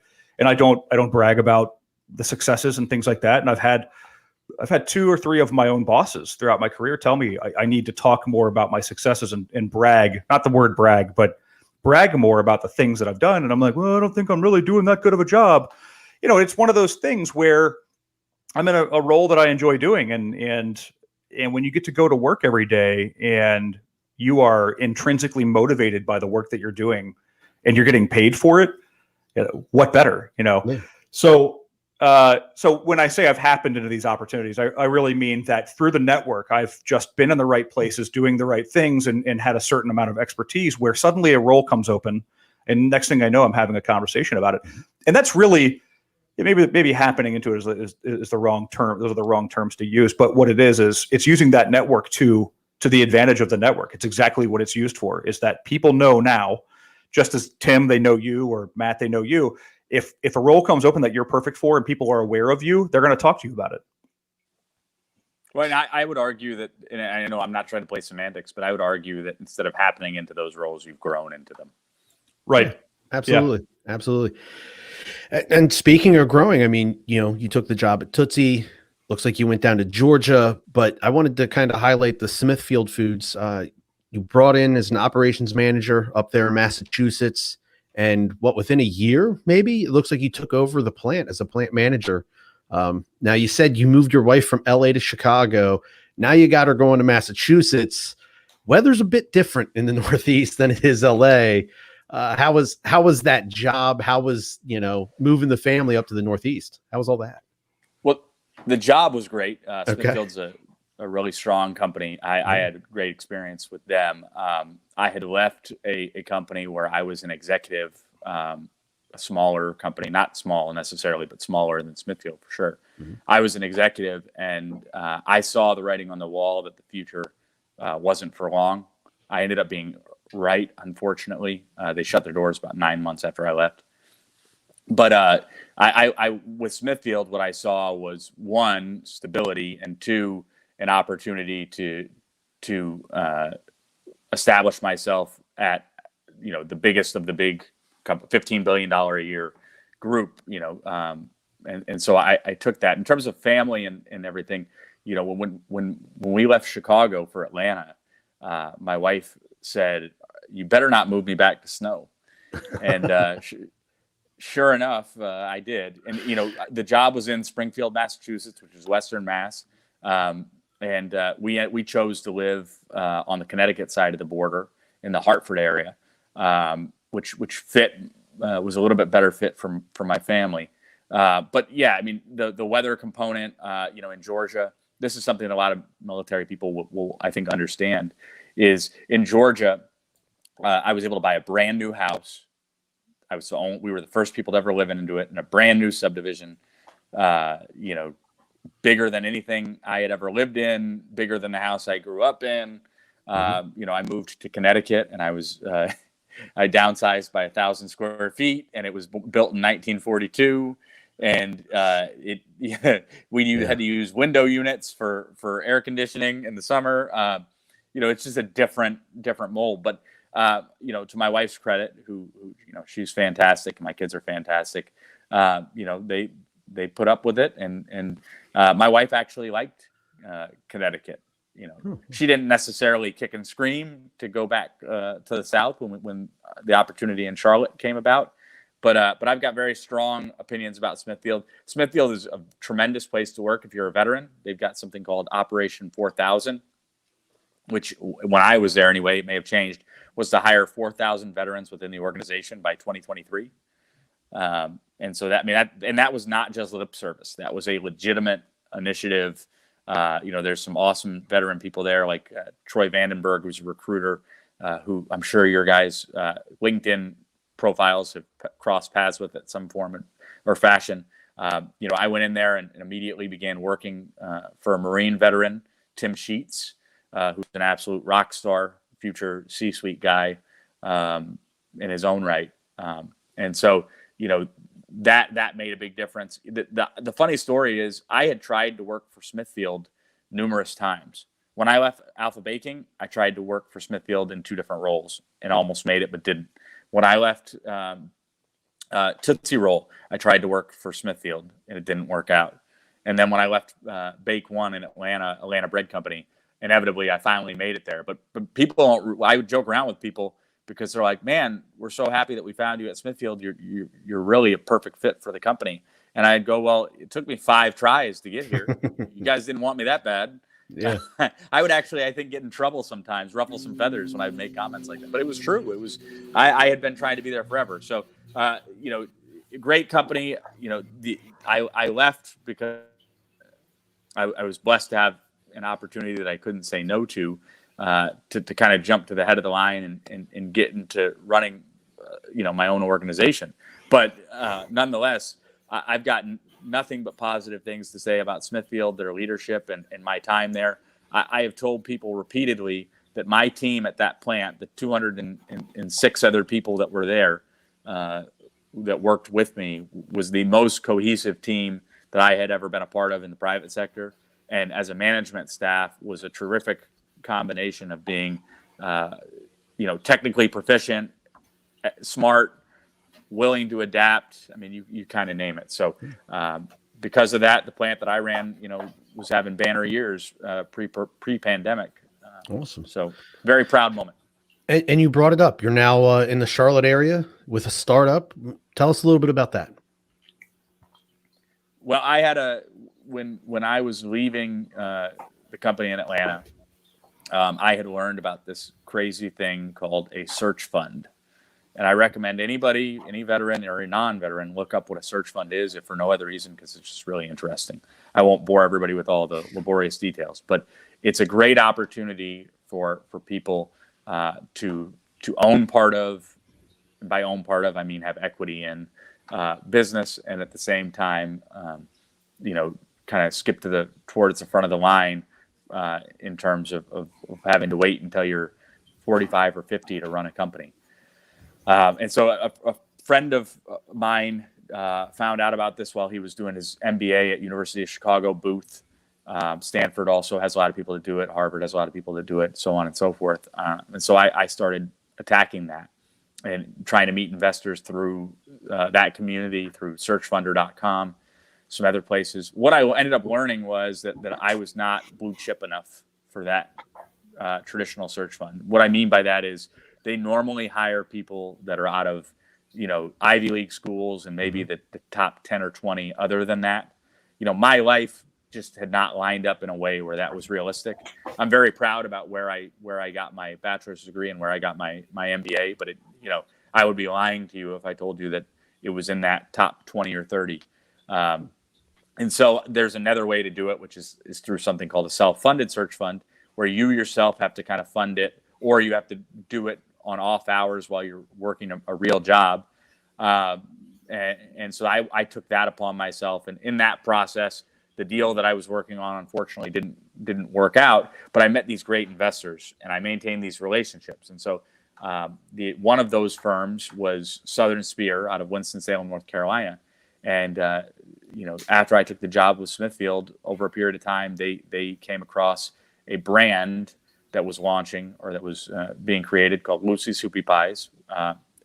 don't brag about the successes and things like that. And I've had 2 or 3 of my own bosses throughout my career tell me I need to talk more about my successes and brag, not the word brag, but brag more about the things that I've done. And I'm like, well, I don't think I'm really doing that good of a job. It's one of those things where I'm in a role that I enjoy doing. And when you get to go to work every day and you are intrinsically motivated by the work that you're doing and you're getting paid for it, what better, Yeah. So when I say I've happened into these opportunities, I really mean that through the network, I've just been in the right places, doing the right things, and had a certain amount of expertise where suddenly a role comes open, and next thing I know, I'm having a conversation about it. And that's really, maybe happening into it is the wrong term. Those are the wrong terms to use. But what it is it's using that network to the advantage of the network. It's exactly what it's used for, is that people know now, just as Tim, they know you, or Matt, they know you. If a role comes open that you're perfect for and people are aware of you, they're going to talk to you about it. Well, and I would argue that, and I know I'm not trying to play semantics, but I would argue that instead of happening into those roles, you've grown into them. Right. Yeah, absolutely. Yeah. Absolutely. And speaking of growing, I mean, you took the job at Tootsie. Looks like you went down to Georgia, but I wanted to kind of highlight the Smithfield Foods. You brought in as an operations manager up there in Massachusetts, and within a year, maybe it looks like you took over the plant as a plant manager. Now you said you moved your wife from LA to Chicago. Now you got her going to Massachusetts. Weather's a bit different in the Northeast than it is LA. How was that job? How was, moving the family up to the Northeast? How was all that? Well, the job was great. Smithfield's a really strong company. I had a great experience with them. I had left a company where I was an executive, a smaller company, not small necessarily, but smaller than Smithfield for sure. Mm-hmm. I was an executive, and I saw the writing on the wall that the future wasn't for long. I ended up being right, unfortunately. They shut their doors about 9 months after I left. But I with Smithfield, what I saw was, 1, stability, and 2, an opportunity to establish myself at the biggest of the big $15 billion a year group. And so I took that. In terms of family and everything, when we left Chicago for Atlanta, my wife said, "You better not move me back to snow." And sure enough, I did. And the job was in Springfield, Massachusetts, which is Western Mass. And we chose to live on the Connecticut side of the border in the Hartford area, which fit was a little bit better fit for my family. But yeah, I mean the weather component, in Georgia, this is something that a lot of military people will I think understand. Is in Georgia, I was able to buy a brand new house. We were the first people to ever live into it, in a brand new subdivision. Bigger than anything I had ever lived in, bigger than the house I grew up in. I moved to Connecticut, and I was I downsized by 1,000 square feet, and it was built in 1942. And we had to use window units for air conditioning in the summer. It's just a different mold. But to my wife's credit, who she's fantastic, and my kids are fantastic. they put up with it. And my wife actually liked Connecticut. She didn't necessarily kick and scream to go back to the South when the opportunity in Charlotte came about. But I've got very strong opinions about Smithfield. Smithfield is a tremendous place to work if you're a veteran. They've got something called Operation 4000, which when I was there anyway, it may have changed, was to hire 4,000 veterans within the organization by 2023. And so that was not just lip service. That was a legitimate initiative. There's some awesome veteran people there, like Troy Vandenberg, who's a recruiter, who I'm sure your guys' LinkedIn profiles have crossed paths with at some form or fashion. I went in there and immediately began working for a Marine veteran, Tim Sheets, who's an absolute rock star, future C-suite guy in his own right. And so, that made a big difference. The funny story is I had tried to work for Smithfield numerous times. When I left Alpha Baking, I tried to work for Smithfield in 2 different roles and almost made it, but didn't. When I left Tootsie Roll, I tried to work for Smithfield and it didn't work out. And then when I left Bake One in Atlanta Bread Company, inevitably I finally made it there. But I would joke around with people because they're like, "Man, we're so happy that we found you at Smithfield. You're really a perfect fit for the company." And I'd go, "Well, it took me 5 tries to get here. You guys didn't want me that bad." Yeah. I would actually, I think, get in trouble sometimes, ruffle some feathers when I would make comments like that. But it was true. It was, I had been trying to be there forever. So, great company. I left because I was blessed to have an opportunity that I couldn't say no to kind of jump to the head of the line and get into running, my own organization. But nonetheless, I've gotten nothing but positive things to say about Smithfield, their leadership, and my time there. I have told people repeatedly that my team at that plant, the 206 other people that were there that worked with me, was the most cohesive team that I had ever been a part of in the private sector. And as a management staff, was a terrific combination of being, technically proficient, smart, willing to adapt. I mean, you kind of name it. So because of that, the plant that I ran, was having banner years pre-pandemic. Awesome. So very proud moment. And you brought it up. You're now in the Charlotte area with a startup. Tell us a little bit about that. Well, I had when I was leaving the company in Atlanta, I had learned about this crazy thing called a search fund. And I recommend any veteran or a non-veteran, look up what a search fund is, if for no other reason, because it's just really interesting. I won't bore everybody with all the laborious details, but it's a great opportunity for people to own part of, and by own part of, I mean have equity in business, and at the same time, kind of skip towards the front of the line in terms of having to wait until you're 45 or 50 to run a company. And so a friend of mine found out about this while he was doing his MBA at University of Chicago, Booth. Stanford also has a lot of people that do it. Harvard has a lot of people that do it, so on and so forth. And so I started attacking that and trying to meet investors through that community, through searchfunder.com, some other places. What I ended up learning was that I was not blue chip enough for that traditional search fund. What I mean by that is they normally hire people that are out of, Ivy League schools and maybe the top 10 or 20. Other than that, my life just had not lined up in a way where that was realistic. I'm very proud about where I got my bachelor's degree and where I got my MBA, but I would be lying to you if I told you that it was in that top 20 or 30. And so there's another way to do it, which is through something called a self-funded search fund, where you yourself have to kind of fund it, or you have to do it on off hours while you're working a real job. And so I took that upon myself. And in that process, the deal that I was working on, unfortunately, didn't work out. But I met these great investors, and I maintained these relationships. And so one of those firms was Southern Spear out of Winston-Salem, North Carolina. And after I took the job with Smithfield, over a period of time, they came across a brand that was launching, or that was being created, called Lucy's Soupy Pies,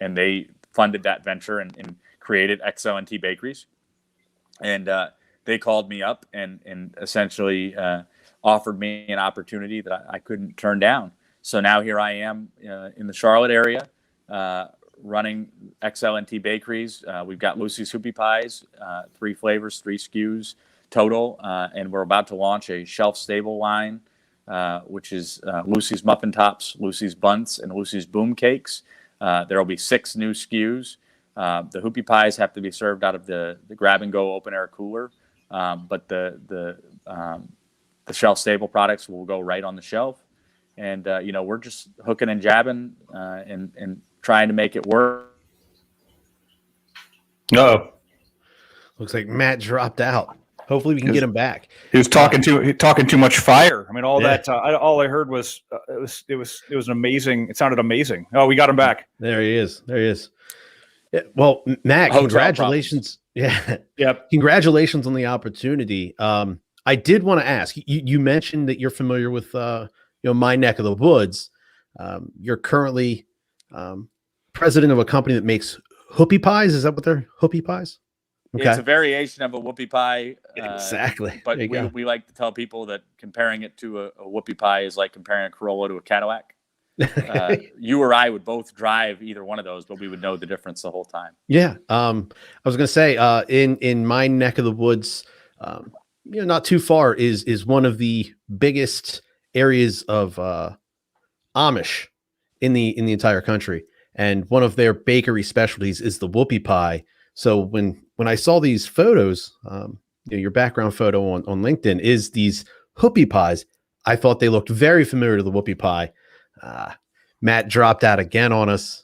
and they funded that venture and created XL&T Bakeries, and they called me up and essentially offered me an opportunity that I couldn't turn down. So now here I am in the Charlotte area, running XL&T Bakeries. We've got Lucy's Hoopie Pies, 3 flavors, 3 SKUs total, and we're about to launch a shelf-stable line, which is Lucy's Muffin Tops, Lucy's Buns, and Lucy's Boom Cakes. There will be 6 new SKUs. The Hoopie Pies have to be served out of the grab-and-go open-air cooler, but the shelf-stable products will go right on the shelf. And, we're just hooking and jabbing and trying to make it work. No. Looks like Matt dropped out. Hopefully we can get him back. He was talking too much fire. I mean, all that. All I heard was it was an amazing. It sounded amazing. Oh, we got him back. There he is. Yeah, well, Matt, congratulations. Yeah. Yep. Congratulations on the opportunity. I did want to ask. You mentioned that you're familiar with my neck of the woods. You're currently president of a company that makes Hoopie Pies. Is that what they're Hoopie Pies? Okay. It's a variation of a whoopie pie. Exactly. But we like to tell people that comparing it to a whoopie pie is like comparing a Corolla to a Cadillac. You or I would both drive either one of those, but we would know the difference the whole time. Yeah. I was going to say, in my neck of the woods, not too far is one of the biggest areas of Amish in the entire country, and one of their bakery specialties is the whoopie pie. So when I saw these photos, your background photo on LinkedIn is these Hoopie Pies, I thought they looked very familiar to the whoopie pie. Matt dropped out again on us.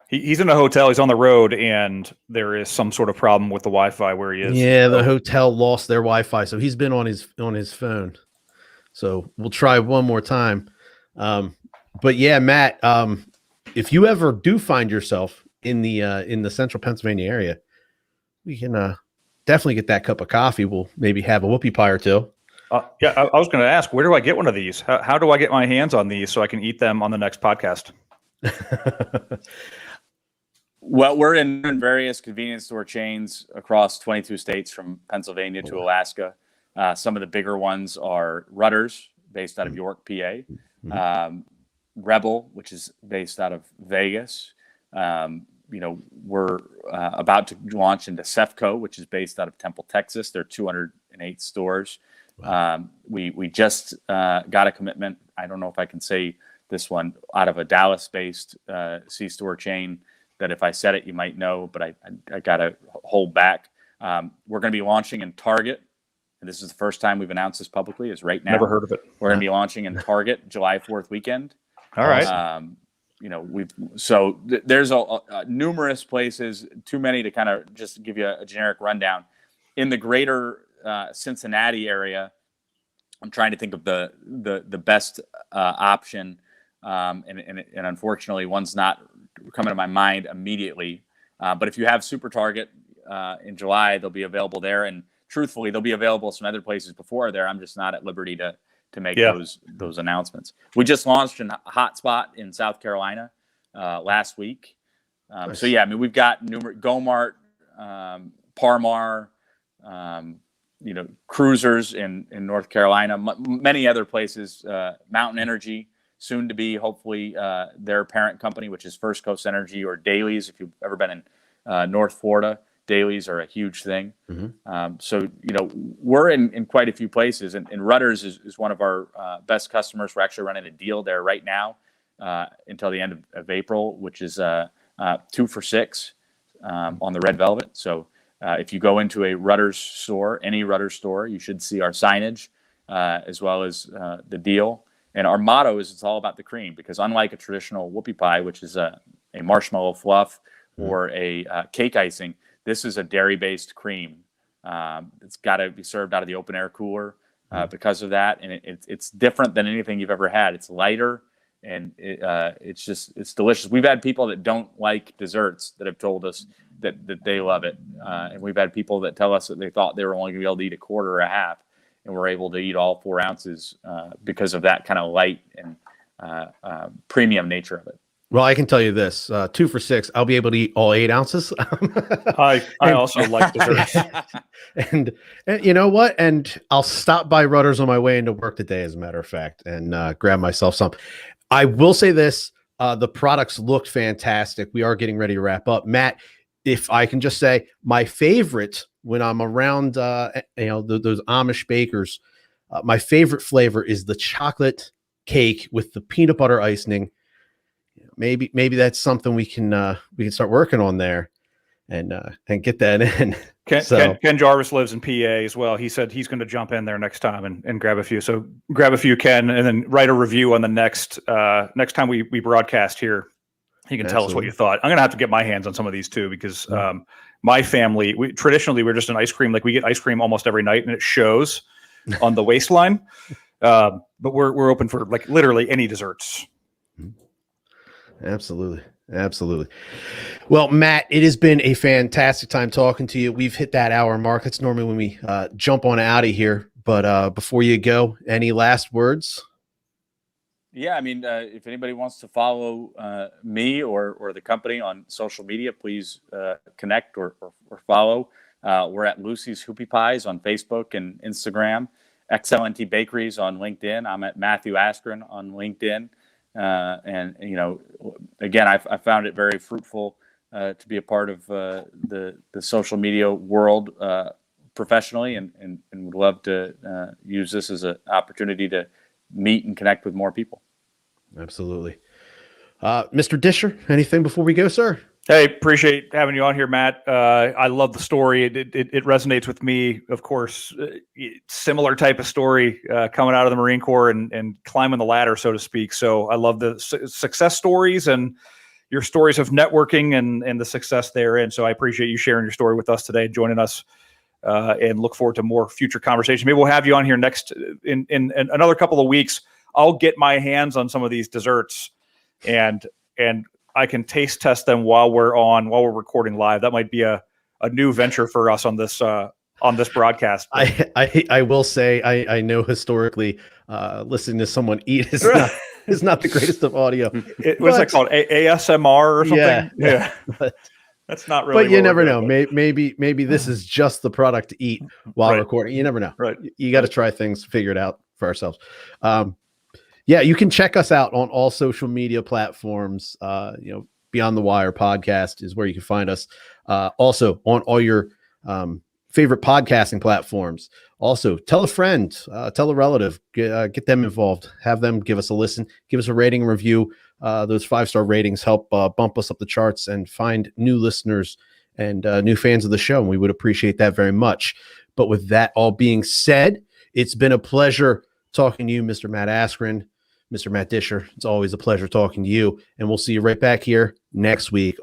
He's in a hotel. He's on the road, and there is some sort of problem with the Wi-Fi where he is. Yeah, the hotel lost their Wi-Fi, so he's been on his phone. So we'll try one more time. But yeah, Matt, if you ever do find yourself in the central Pennsylvania area, we can definitely get that cup of coffee. We'll maybe have a whoopie pie or two. Yeah, I was going to ask, where do I get one of these? How do I get my hands on these so I can eat them on the next podcast? Well, we're in various convenience store chains across 22 states from Pennsylvania to Alaska. Some of the bigger ones are Rutter's, based out of York, PA. Rebel, which is based out of Vegas. We're about to launch into Cefco, which is based out of Temple, Texas. There are 208 stores. Wow. We just got a commitment. I don't know if I can say this one, out of a Dallas-based C-store chain that if I said it, you might know, but I got to hold back. We're going to be launching in Target. And this is the first time we've announced this publicly, is right now. Never heard of it. We're going to be launching in Target July 4th weekend. All right. There's numerous places, too many to kind of just give you a generic rundown. In the greater Cincinnati area, I'm trying to think of the best option, and unfortunately, one's not coming to my mind immediately. But if you have Super Target in July, they'll be available there, and truthfully, they'll be available some other places before there. I'm just not at liberty to make those announcements. We just launched a hotspot in South Carolina last week. Nice. So yeah, I mean, we've got numerous Gomart, Parmar, Cruisers in North Carolina, many other places. Mountain Energy, soon to be hopefully their parent company, which is First Coast Energy, or Dailies. If you've ever been in North Florida, Dailies are a huge thing. So we're in quite a few places, and Rutter's is one of our best customers. We're actually running a deal there right now until the end of April, which is 2 for $6 on the red velvet. So if you go into a Rutter's store, any Rutter's store, you should see our signage as well as the deal. And our motto is it's all about the cream, because unlike a traditional whoopie pie, which is a marshmallow fluff or a cake icing, this is a dairy-based cream. It's got to be served out of the open-air cooler because of that, and it's different than anything you've ever had. It's lighter, and it's delicious. We've had people that don't like desserts that have told us that they love it, and we've had people that tell us that they thought they were only going to be able to eat a quarter or a half, and we're able to eat all 4 ounces because of that kind of light and premium nature of it. Well, I can tell you this: 2 for $6. I'll be able to eat all 8 ounces. I also like desserts. and you know what? And I'll stop by Rutter's on my way into work today, as a matter of fact, and grab myself some. I will say this: the products looked fantastic. We are getting ready to wrap up, Matt. If I can just say, my favorite when I'm around, those Amish bakers, my favorite flavor is the chocolate cake with the peanut butter icing. Maybe that's something we can start working on there, and get that in. Ken Jarvis lives in PA as well. He said he's going to jump in there next time and grab a few. So grab a few, Ken, and then write a review on the next time we broadcast here. You can tell us what you thought. I'm going to have to get my hands on some of these too, because my family, we're just an ice cream. Like, we get ice cream almost every night, and it shows on the waistline. But we're open for like literally any desserts. Absolutely. Well, Matt, it has been a fantastic time talking to you. We've hit that hour mark. It's normally when we jump on out of here. But before you go, any last words? Yeah, I mean, if anybody wants to follow me or the company on social media, please connect or follow. We're at Lucy's Hoopie Pies on Facebook and Instagram, XLNT Bakeries on LinkedIn. I'm at Matthew Askren on LinkedIn. And again, I found it very fruitful to be a part of the social media world professionally, and would love to use this as an opportunity to meet and connect with more people. Absolutely. Mr. Disher, anything before we go, sir? Hey, appreciate having you on here, Matt. I love the story. It resonates with me. Of course, similar type of story coming out of the Marine Corps and climbing the ladder, so to speak. So I love the success stories and your stories of networking and the success therein. So I appreciate you sharing your story with us today, joining us, and look forward to more future conversation. Maybe we'll have you on here next in another couple of weeks. I'll get my hands on some of these desserts and I can taste test them while we're recording live. That might be a new venture for us on this broadcast. I will say I know historically listening to someone eat is not the greatest of audio. What's that called? ASMR or something? Yeah. But that's not really. But you never know. Maybe this is just the product to eat while recording. You never know. Right. You got to try things, figure it out for ourselves. Yeah, you can check us out on all social media platforms. Beyond the Wire podcast is where you can find us. Also on all your favorite podcasting platforms. Also, tell a friend, tell a relative, get them involved, have them give us a listen, give us a rating and review. Those 5-star ratings help bump us up the charts and find new listeners and new fans of the show. And we would appreciate that very much. But with that all being said, it's been a pleasure talking to you, Mr. Matt Askren. Mr. Matt Disher, it's always a pleasure talking to you, and we'll see you right back here next week on